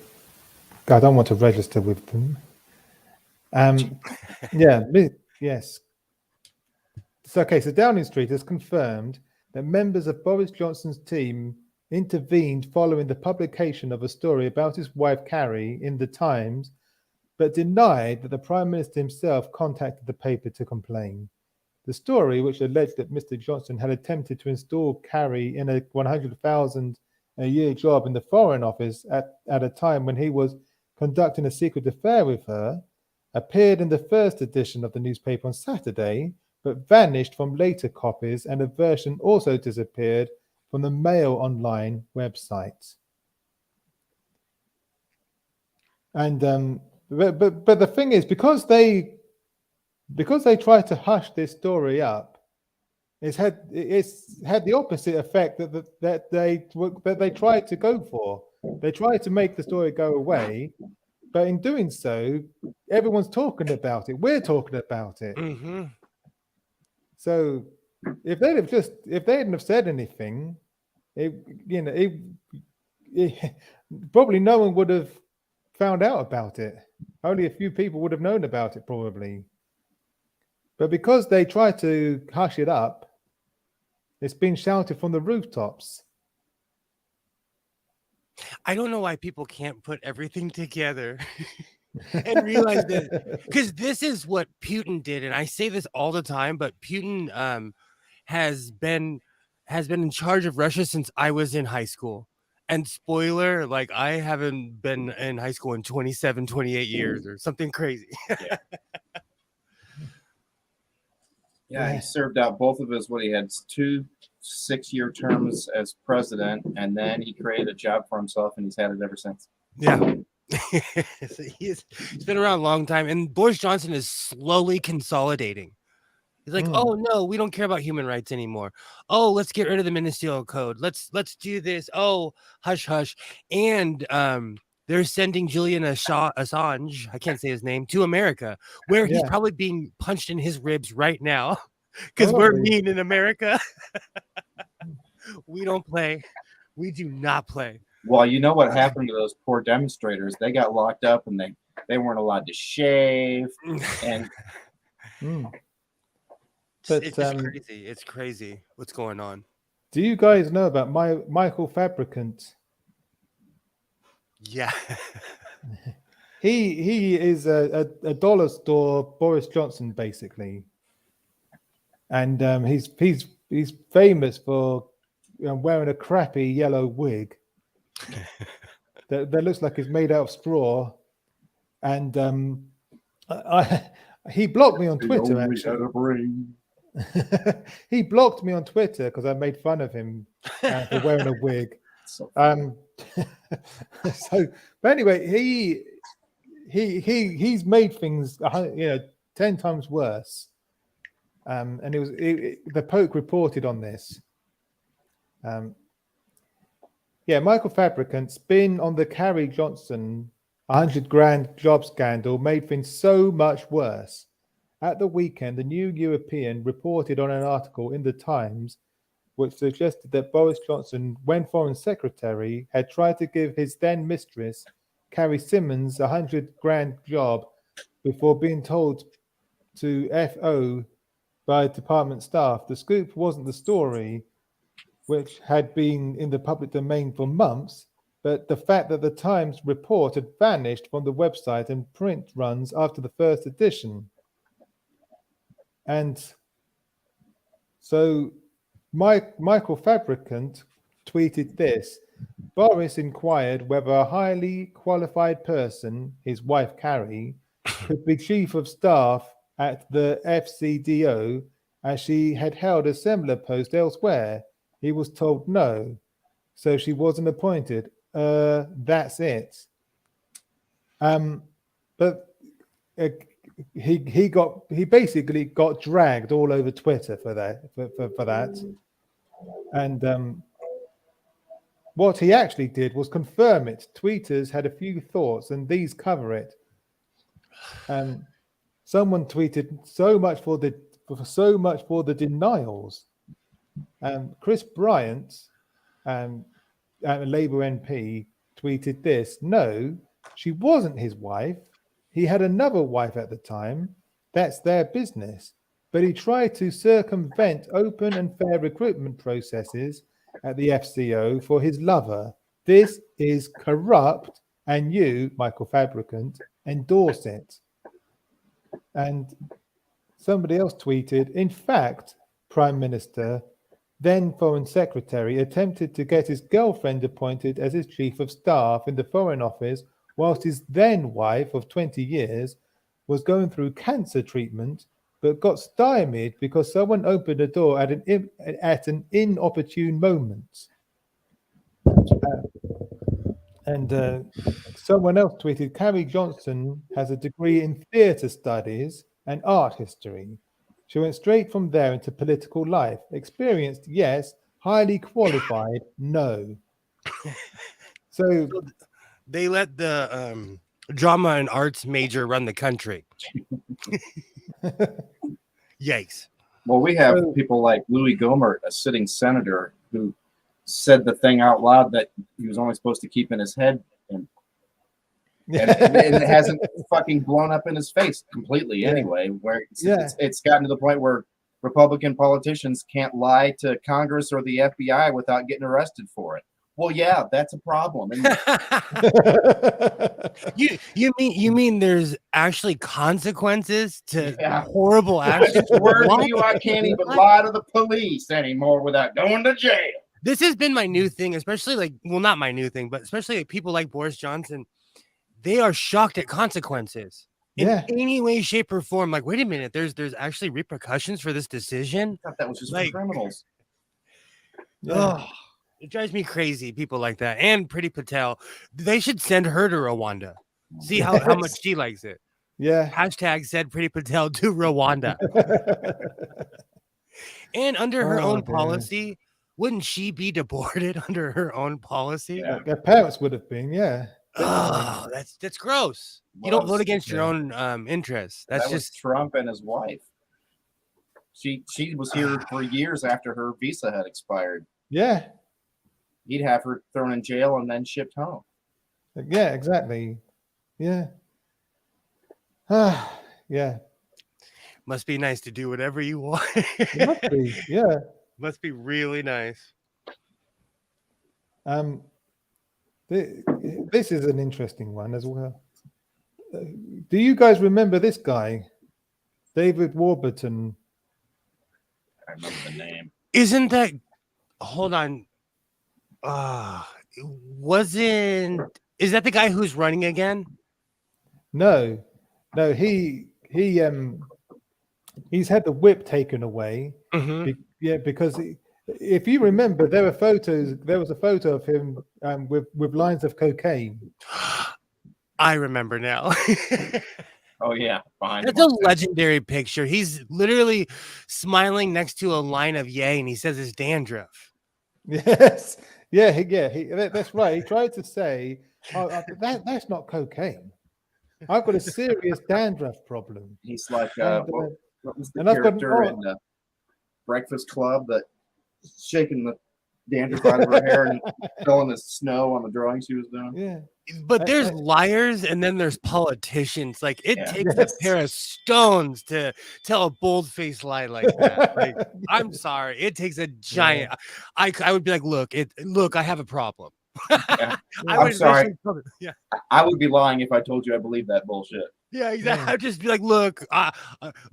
don't want to register with them. Yes. So Downing Street has confirmed that members of Boris Johnson's team intervened following the publication of a story about his wife Carrie in the Times, but denied that the Prime Minister himself contacted the paper to complain. The story, which alleged that Mr. Johnson had attempted to install Carrie in a 100,000 a year job in the Foreign Office at a time when he was conducting a secret affair with her, appeared in the first edition of the newspaper on Saturday, but vanished from later copies, and a version also disappeared from the Mail Online website. And but the thing is, because they tried to hush this story up, it's had the opposite effect that they tried to go for. They tried to make the story go away, but in doing so, everyone's talking about it. We're talking about it. Mm-hmm. So if they hadn't have said anything, probably no one would have found out about it. Only a few people would have known about it, probably. But because they tried to hush it up, it's been shouted from the rooftops. I don't know why people can't put everything together and realize that, because this is what Putin did, and I say this all the time, but Putin has been in charge of Russia since I was in high school. And spoiler, like, I haven't been in high school in 27, 28 years or something crazy. Yeah, he served out both of his, he had 2 6-year terms as president, and then he created a job for himself, and he's had it ever since. Yeah. So he's been around a long time, and Boris Johnson is slowly consolidating. He's like, oh no, we don't care about human rights anymore. Oh, let's get rid of the ministerial code. Let's do this. Oh, hush, hush. And they're sending Julian Assange, I can't say his name, to America, where he's probably being punched in his ribs right now because we're mean in America. We don't play. We do not play. Well, you know what happened to those poor demonstrators? They got locked up, and they weren't allowed to shave. And But, it's just crazy. It's crazy what's going on. Do you guys know about Michael Fabricant? Yeah. He is a dollar store Boris Johnson, basically. And he's famous for wearing a crappy yellow wig that looks like it's made out of straw. And he blocked me on Twitter, actually. He blocked me on Twitter because I made fun of him for wearing a wig. So, but anyway, he's made things 10 times worse. And the Poke reported on this. Michael Fabricant's been on the Carrie Johnson 100 grand job scandal made things so much worse. At the weekend, the New European reported on an article in the Times which suggested that Boris Johnson, when Foreign Secretary, had tried to give his then mistress, Carrie Simmons, a 100 grand job before being told to FO by department staff. The scoop wasn't the story, which had been in the public domain for months, but the fact that the Times report had vanished from the website and print runs after the first edition. And so Michael Fabricant tweeted this: Boris inquired whether a highly qualified person, his wife Carrie, could be chief of staff at the FCDO, as she had held a similar post elsewhere. He was told no, so she wasn't appointed. That's it. But he basically got dragged all over Twitter for that. And what he actually did was confirm it. Tweeters had a few thoughts, and these cover it. Someone tweeted, so much for the denials. Chris Bryant, a Labour MP, tweeted this: no, she wasn't his wife. He had another wife at the time. That's their business. but he tried to circumvent open and fair recruitment processes at the FCO for his lover. This is corrupt, and you, Michael Fabricant, endorse it. And somebody else tweeted, in fact, Prime Minister, then Foreign Secretary, attempted to get his girlfriend appointed as his Chief of Staff in the Foreign Office, whilst his then wife of 20 years was going through cancer treatment, but got stymied because someone opened the door at an inopportune moment. Someone else tweeted, Carrie Johnson has a degree in theatre studies and art history. She went straight from there into political life. Experienced, yes. Highly qualified, no. So they let the drama and arts major run the country. Yikes. Well, we have people like Louis Gohmert, a sitting senator, who said the thing out loud that he was only supposed to keep in his head, and it hasn't fucking blown up in his face completely anyway, where it's gotten to the point where Republican politicians can't lie to Congress or the FBI without getting arrested for it. Well, yeah, that's a problem. You mean there's actually consequences to horrible actions? Word to you, I can't even lie to the police anymore without going to jail. This has been my new thing, especially not my new thing, but especially people like Boris Johnson. They are shocked at consequences in any way, shape, or form. Like, wait a minute, there's actually repercussions for this decision. I thought that was just for criminals. Oh, it drives me crazy. People like that, and Priti Patel, they should send her to Rwanda. See how much she likes it. Yeah. Hashtag said Priti Patel to Rwanda. And under her own policy, wouldn't she be deported under her own policy? Yeah. Their parents would have been, Oh, that's gross. You don't vote against your own interests. That's just Trump and his wife. She was here for years after her visa had expired. Yeah. He'd have her thrown in jail and then shipped home. Yeah, exactly. Yeah. Yeah. Must be nice to do whatever you want. Must be, yeah. Must be really nice. This is an interesting one as well. Do you guys remember this guy, David Warburton? I remember the name. Isn't that? Hold on. Is that the guy who's running again? No. He's had the whip taken away. Mm-hmm. Because if you remember, there was a photo of him with lines of cocaine. I remember now. Oh yeah, that's a legendary picture. He's literally smiling next to a line of yay, and he says it's dandruff. Yes, that's right. He tried to say, that's not cocaine. I've got a serious dandruff problem. He's like, what was the character in the Breakfast Club that shaking the dandruff out of her hair and throwing the snow on the drawing she was doing? Yeah. But there's liars and then there's politicians. Like it takes a pair of stones to tell a bold-faced lie like that. Like, I'm sorry, it takes a giant. I would be like, look, I have a problem. I'm sorry. I would be lying if I told you I believe that bullshit. Yeah, exactly. I'd just be like, look, I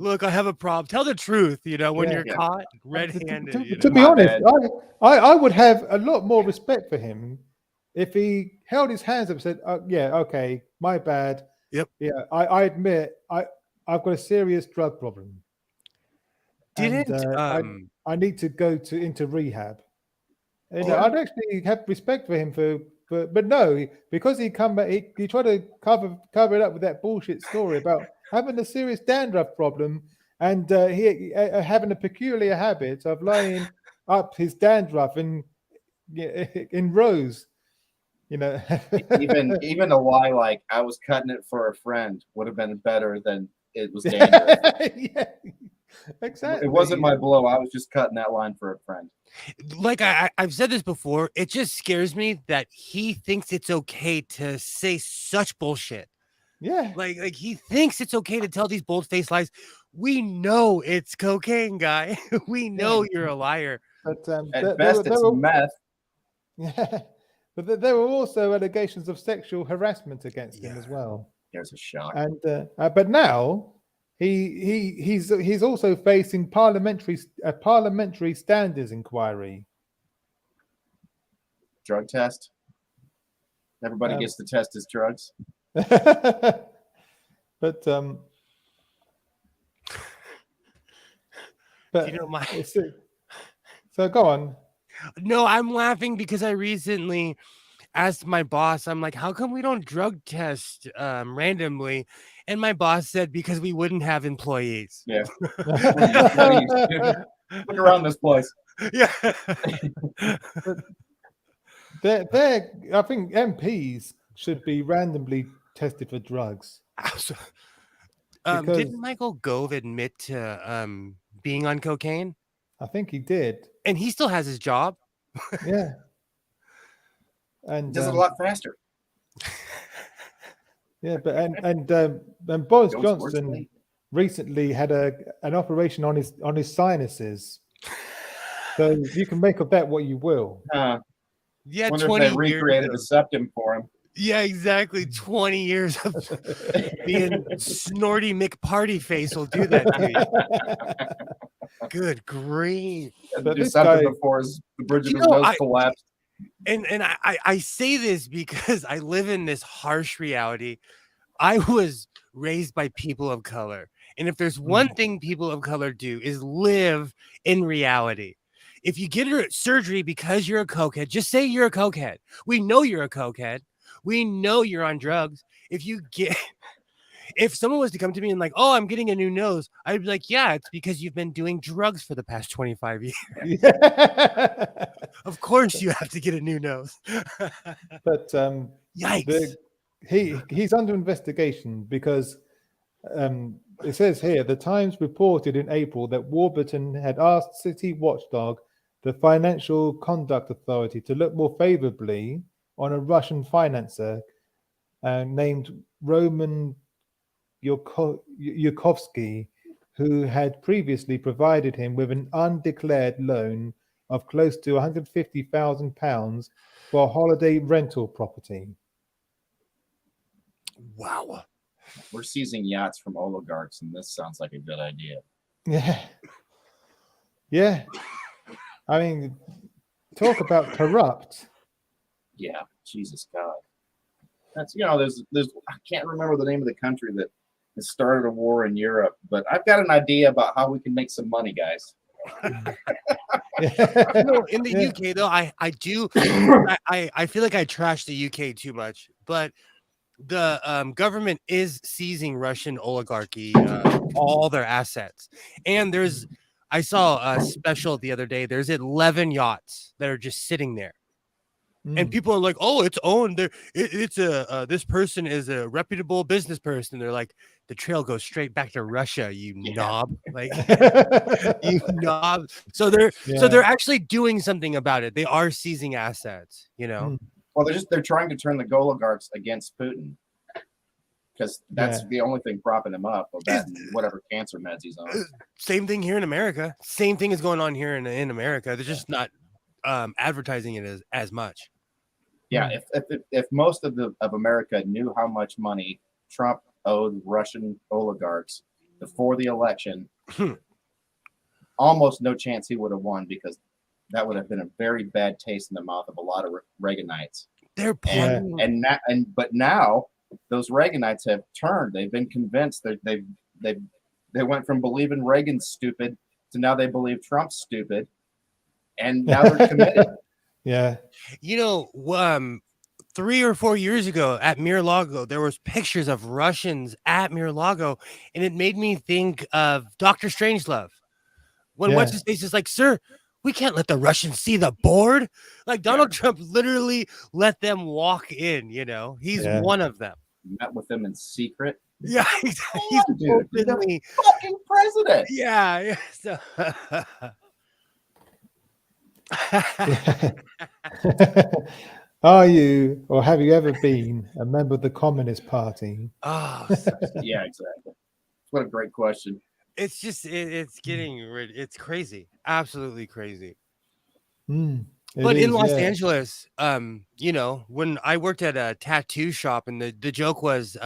have a problem. Tell the truth, when you're caught red-handed. To be honest, I would have a lot more respect for him if he held his hands up and said, okay, my bad. Yep. Yeah, I admit I've got a serious drug problem. I need to go into rehab. And I'd actually have respect for him but no, because he tried to cover it up with that bullshit story about having a serious dandruff problem and he having a peculiar habit of laying up his dandruff in rows. Even a lie like I was cutting it for a friend would have been better than it was dandruff. Yeah, exactly. It wasn't my blow. I was just cutting that line for a friend. Like I've said this before, it just scares me that he thinks it's okay to say such bullshit. Yeah. Like he thinks it's okay to tell these bold-faced lies. We know it's cocaine, guy. We know you're a liar. But At best, it's meth. Yeah. But there were also allegations of sexual harassment against him as well. There's a shock. And but now he's also facing a parliamentary standards inquiry. Drug test. Everybody gets to test his drugs. But You know, so go on. No, I'm laughing because I recently asked my boss, I'm like, how come we don't drug test randomly? And my boss said, because we wouldn't have employees. Yeah. What are you stupid? Look around this place. Yeah. I think MPs should be randomly tested for drugs. Didn't Michael Gove admit to being on cocaine? I think he did. And he still has his job. Yeah. And does it a lot faster. Yeah, but and Boris Johnson recently had an operation on his sinuses. So you can make of that what you will. Yeah, wonder 20 if they recreated a septum for him. Yeah, exactly. 20 years of being snorty McParty face will do that to you. Good grief. Do something before the bridge of his nose collapsed. And I say this because I live in this harsh reality. I was raised by people of color. And if there's one thing people of color do is live in reality. If you get surgery because you're a cokehead, just say you're a cokehead. We know you're a cokehead. We know you're on drugs. If someone was to come to me and like, oh, I'm getting a new nose, I'd be like, yeah, it's because you've been doing drugs for the past 25 years. Yeah. Of course you have to get a new nose. But yikes. He's under investigation because it says here, the Times reported in April that Warburton had asked City Watchdog, the Financial Conduct Authority, to look more favorably on a Russian financer named Roman Yukovsky, who had previously provided him with an undeclared loan of close to £150,000 for a holiday rental property. Wow. We're seizing yachts from oligarchs, and this sounds like a good idea. Yeah. Yeah. I mean, talk about corrupt. Yeah, Jesus God. That's, there's I can't remember the name of the country that has started a war in Europe, but I've got an idea about how we can make some money, guys. In the UK though, I do I feel like I trash the UK too much, but the government is seizing Russian oligarchy, all their assets. And I saw a special the other day. There's 11 yachts that are just sitting there. And people are like, oh, it's owned. This person is a reputable business person. They're like, the trail goes straight back to Russia, you knob. Like, you knob. So they're actually doing something about it. They are seizing assets, Well, they're trying to turn the oligarchs against Putin, because that's the only thing propping him up, or that and whatever cancer meds he's on. Same thing here in America. Same thing is going on here in America. They're just not advertising it as much. Yeah, if most of America knew how much money Trump owed Russian oligarchs before the election, almost no chance he would have won, because that would have been a very bad taste in the mouth of a lot of Reaganites. They're but now those Reaganites have turned. They've been convinced that they went from believing Reagan's stupid to now they believe Trump's stupid, and now they're committed. Yeah. 3 or 4 years ago at Mar-a-Lago, there was pictures of Russians at Mar-a-Lago, and it made me think of Dr. Strangelove. When what's his face is like, sir, we can't let the Russians see the board. Like Donald Trump literally let them walk in, he's one of them. Met with them in secret. Yeah, he's the fucking president. Yeah. So. Are you or have you ever been a member of the Communist Party? Oh, Yeah, exactly. What a great question. it's just it's getting it's crazy, absolutely crazy. Mm, it But in is, Los yeah. Angeles, you know, when I worked at a tattoo shop, and the joke was,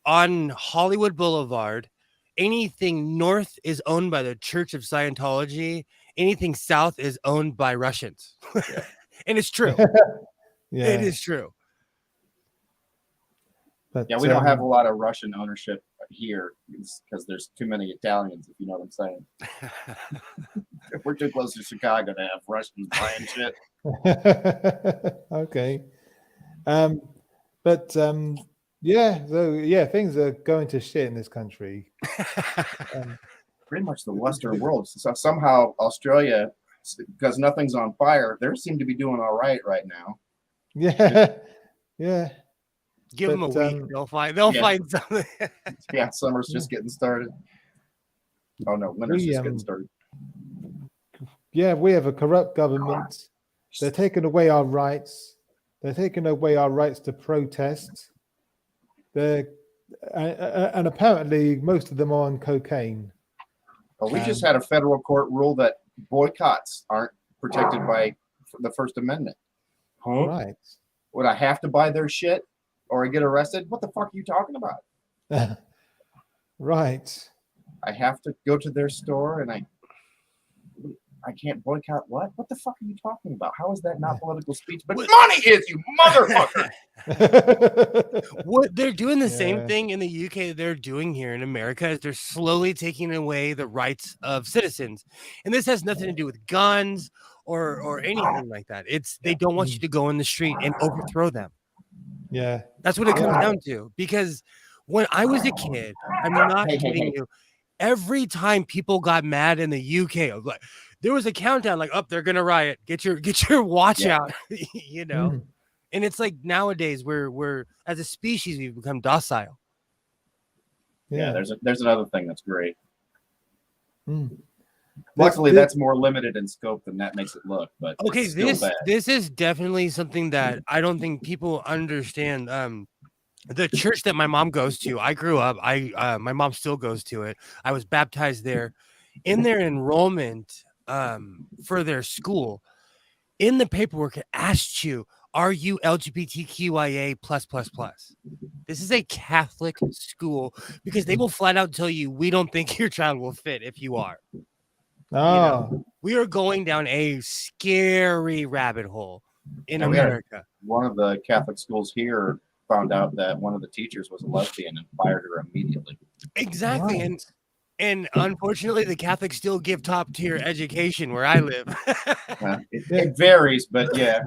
on Hollywood Boulevard, anything north is owned by the Church of Scientology, anything south is owned by Russians. And it's true. Yeah. It is true. But, Yeah, we don't have a lot of Russian ownership here because there's too many Italians, if you know what I'm saying. We're too close to Chicago to have Russians buying shit. Okay. But yeah, so yeah, things are going to shit in this country. Pretty much the Western world. So somehow Australia, because nothing's on fire, they seem to be doing all right now. Yeah. Yeah. Give them a But, week. They'll yeah. find something. Yeah, summer's just getting started. Oh no, winter's just getting started. Yeah, we have a corrupt government. They're taking away our rights. They're taking away our rights to protest. And apparently most of them are on cocaine. Well, we just had a federal court rule that boycotts aren't protected by the First Amendment. Huh? Right. Would I have to buy their shit or I get arrested? What the fuck are you talking about? Right. I have to go to their store and I can't boycott what? What the fuck are you talking about? How is that not political speech? But money is, you motherfucker! What they're doing the same thing in the UK they're doing here in America is they're slowly taking away the rights of citizens. And this has nothing to do with guns or anything like that. It's they don't want you to go in the street and overthrow them. Yeah. That's what it comes down to. Because when I was a kid, I'm not kidding you, every time people got mad in the UK, I was like, there was a countdown like, oh, they're gonna riot. Get your watch out, you know. And it's like nowadays we're as a species we've become docile. Yeah, there's another thing that's great. Mm. Luckily, that's more limited in scope than that makes it look. But okay, it's still bad. this is definitely something that I don't think people understand. The church that my mom goes to, I grew up. My mom still goes to it. I was baptized there. In their enrollment for their school, in the paperwork, it asked you, are you LGBTQIA plus? This is a Catholic school because they will flat out tell you, we don't think your child will fit if you are. Oh. You know, we are going down a scary rabbit hole in America. One of the Catholic schools here found out that one of the teachers was a lesbian and fired her immediately. Exactly. Right. And unfortunately, the Catholics still give top tier education where I live. It varies, but yeah.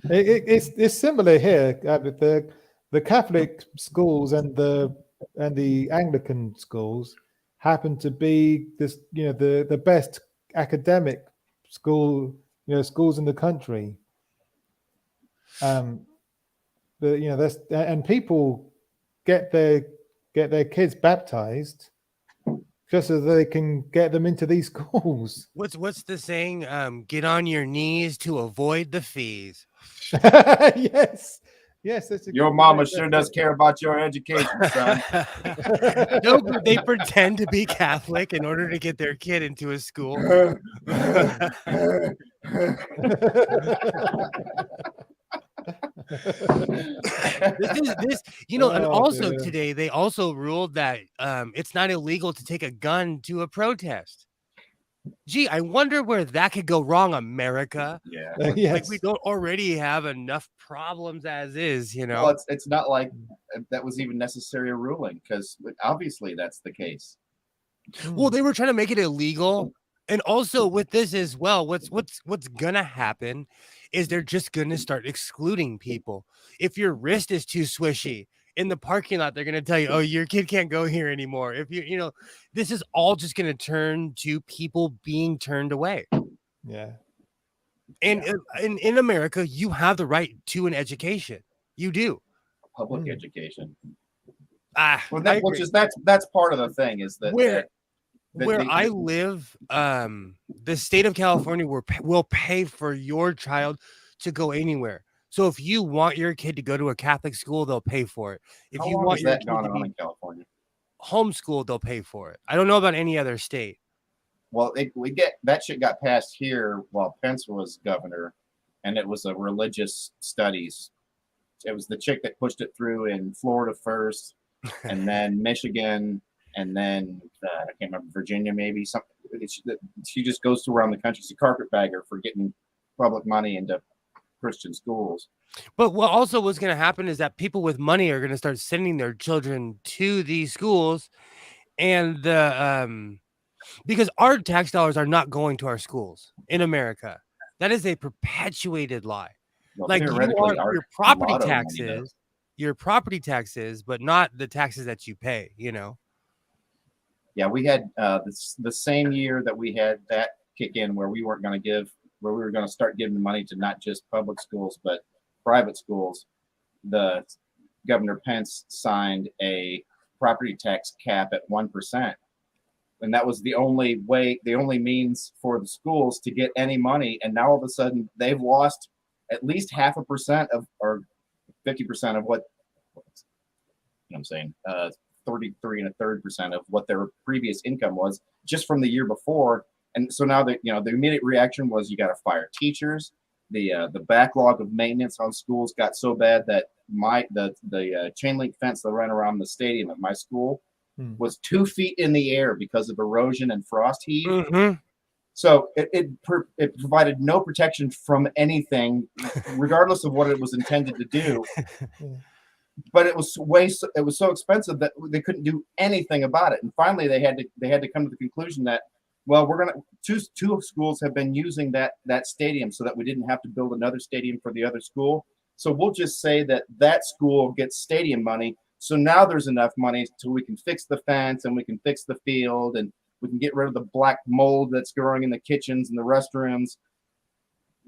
It's similar here with the Catholic schools and the Anglican schools happen to be this, the best academic schools in the country. But that's, and people get their kids baptized just so they can get them into these schools. What's the saying? Get on your knees to avoid the fees. Yes. That's your mama sure does care about your education, son. No, they pretend to be Catholic in order to get their kid into a school. this and also today they also ruled that it's not illegal to take a gun to a protest. Gee, I wonder where that could go wrong, America. Yeah. Like we don't already have enough problems as is, Well, it's not like that was even necessary a ruling because obviously that's the case. Well, they were trying to make it illegal. And also with this as well, what's gonna happen is they're just gonna start excluding people. If your wrist is too swishy in the parking lot, they're gonna tell you, oh, your kid can't go here anymore. If this is all just gonna turn to people being turned away. Yeah. And in America, you have the right to an education. You do. Public education. Well, that's part of the thing is that where I live, the state of California will pay for your child to go anywhere. So if you want your kid to go to a Catholic school, they'll pay for it. If How you long want has your that kid gone to on be in California? homeschooled, they'll pay for it. I don't know about any other state. Well, that shit got passed here while Pence was governor, and it was a religious studies. It was the chick that pushed it through in Florida first, and then Michigan, and then I can't remember, Virginia maybe. Something. She just goes to around the country. She's a carpetbagger for getting public money into Christian schools. But what also was going to happen is that people with money are going to start sending their children to these schools, and because our tax dollars are not going to our schools in America. That is a perpetuated lie. Well, Like theoretically, your property taxes, but not the taxes that you pay, you know? Yeah, we had the same year that we had that kick in where we were going to start giving the money to not just public schools, but private schools. The Governor Pence signed a property tax cap at 1%. And that was the only means for the schools to get any money. And now all of a sudden they've lost at least 0.5% or 50% of what I'm saying, 33 1/3% of what their previous income was just from the year before. And so now that, the immediate reaction was you got to fire teachers. The backlog of maintenance on schools got so bad that the chain link fence that ran around the stadium at my school was 2 feet in the air because of erosion and frost heave. Mm-hmm. So it provided no protection from anything, regardless of what it was intended to do. But it was so expensive that they couldn't do anything about it. And finally, they had to come to the conclusion that, well, two schools have been using that stadium so that we didn't have to build another stadium for the other school. So we'll just say that school gets stadium money. So now there's enough money so we can fix the fence and we can fix the field and we can get rid of the black mold that's growing in the kitchens and the restrooms.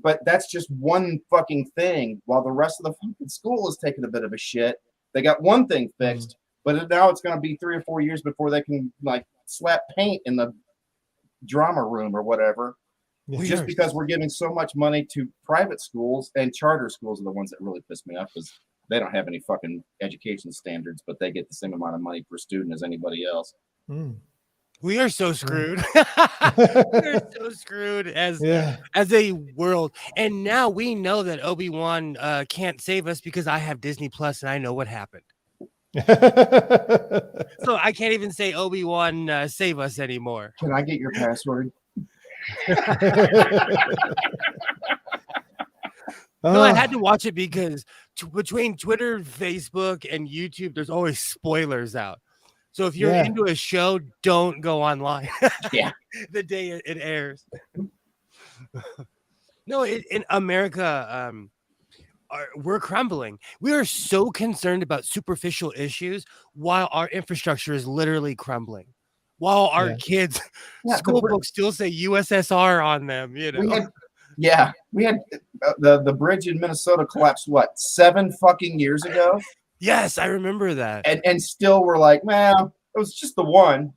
But that's just one fucking thing while the rest of the fucking school is taking a bit of a shit. They got one thing fixed, but now it's going to be 3 or 4 years before they can slap paint in the drama room or whatever. Just because we're giving so much money to private schools, and charter schools are the ones that really piss me off because they don't have any fucking education standards, but they get the same amount of money per student as anybody else. We are so screwed. We're so screwed as a world. And now we know that Obi-Wan can't save us because I have Disney Plus and I know what happened. So I can't even say Obi-Wan save us anymore. Can I get your password? No, I had to watch it because between Twitter, Facebook, and YouTube, there's always spoilers out. So if you're into a show, don't go online. The day it airs. No, in America, we're crumbling. We are so concerned about superficial issues while our infrastructure is literally crumbling. While our kids' school books still say USSR on them, We had the bridge in Minnesota collapsed 7 fucking years ago. Yes, I remember that. And still we're like, well, it was just the one.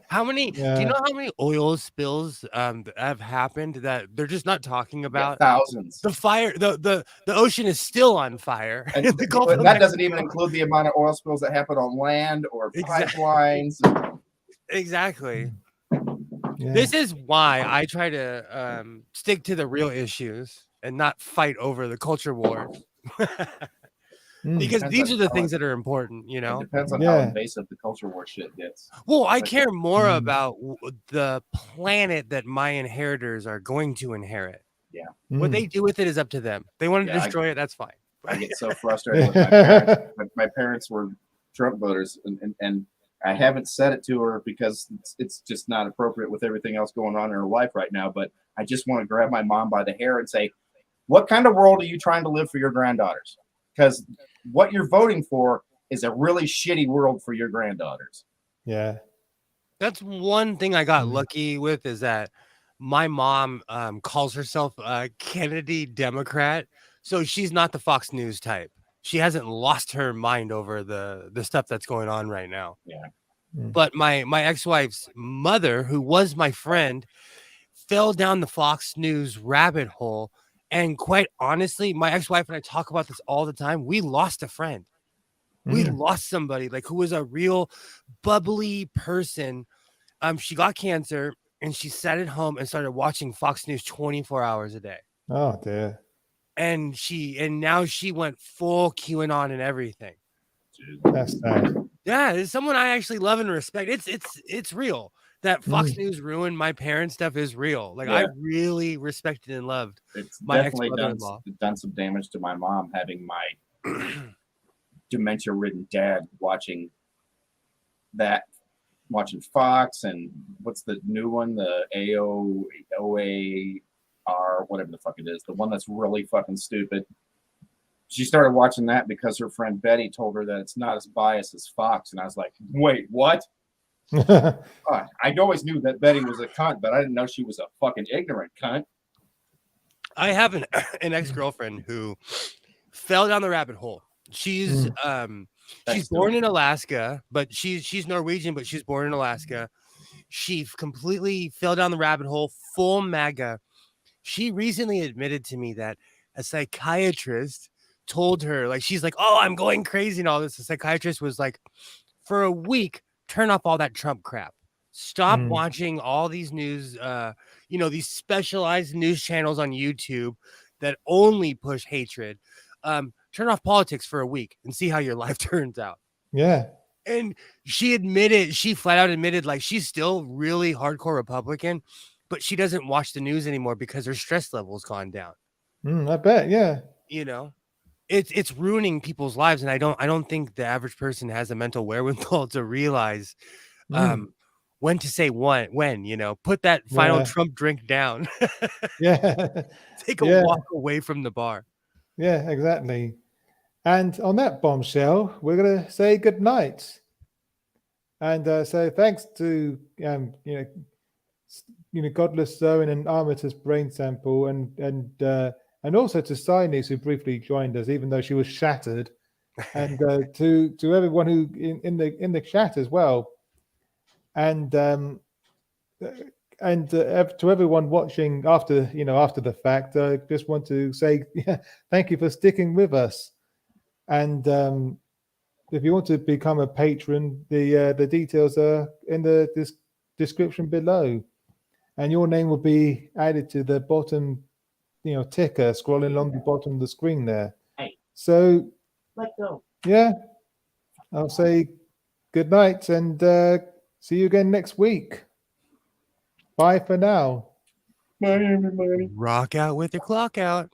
How many? Do you know how many oil spills have happened that they're just not talking about? Thousands. The fire, the ocean is still on fire. And that doesn't even include the amount of oil spills that happen on land or pipelines. Exactly. This is why I try to stick to the real issues and not fight over the culture war. Because these are the things that are important, It depends on how invasive the culture war shit gets. Well, I care more about the planet that my inheritors are going to inherit. Yeah. What they do with it is up to them. They want to destroy it, that's fine. I get so frustrated with my parents. My parents were Trump voters, and I haven't said it to her because it's just not appropriate with everything else going on in her life right now. But I just want to grab my mom by the hair and say, what kind of world are you trying to live for your granddaughters? Because what you're voting for is a really shitty world for your granddaughters. Yeah. That's one thing I got lucky with is that my mom calls herself a Kennedy Democrat. So she's not the Fox News type. She hasn't lost her mind over the stuff that's going on right now. Yeah. But my ex-wife's mother, who was my friend, fell down the Fox News rabbit hole And quite honestly, my ex-wife and I talk about this all the time. We lost a friend. We lost somebody like who was a real bubbly person. She got cancer and she sat at home and started watching Fox News 24 hours a day. Oh dear. And now she went full QAnon and everything. That's sad. Yeah, it's someone I actually love and respect. It's real. That Fox News ruined my parents' stuff is real. Like I really respected and loved It's my definitely ex-mother-in-law. done some damage to my mom, having my dementia-ridden dad watching Fox and what's the new one, the OAR, whatever the fuck it is, the one that's really fucking stupid. She started watching that because her friend Betty told her that it's not as biased as Fox, and I was like, wait, what? I always knew that Betty was a cunt, but I didn't know she was a fucking ignorant cunt. I have an ex-girlfriend who fell down the rabbit hole. She's born in Alaska, but she's Norwegian, but she's born in Alaska. She completely fell down the rabbit hole, full MAGA. She recently admitted to me that a psychiatrist told her, like, she's like, oh, I'm going crazy and all this. The psychiatrist was like, for a week, turn off all that Trump crap. Stop watching all these news, these specialized news channels on YouTube that only push hatred. Turn off politics for a week and see how your life turns out. Yeah. And she flat out admitted, like, she's still really hardcore Republican, but she doesn't watch the news anymore because her stress level's gone down. I bet. Yeah. It's ruining people's lives, and I don't think the average person has a mental wherewithal to realize when to say when, put that final Trump drink down. Take a walk away from the bar. Yeah, exactly. And on that bombshell, we're gonna say good night. And so thanks to Godless Zoe and Armitage Brain Sample and also to Sinus, who briefly joined us, even though she was shattered, and to everyone who in the chat as well, and to everyone watching after the fact. I just want to say thank you for sticking with us, and if you want to become a patron, the details are in the description below, and your name will be added to the bottom ticker scrolling along the bottom of the screen there. Hey. So Let go. Yeah, I'll say good night and see you again next week. Bye for now. Bye, everybody. Rock out with your clock out.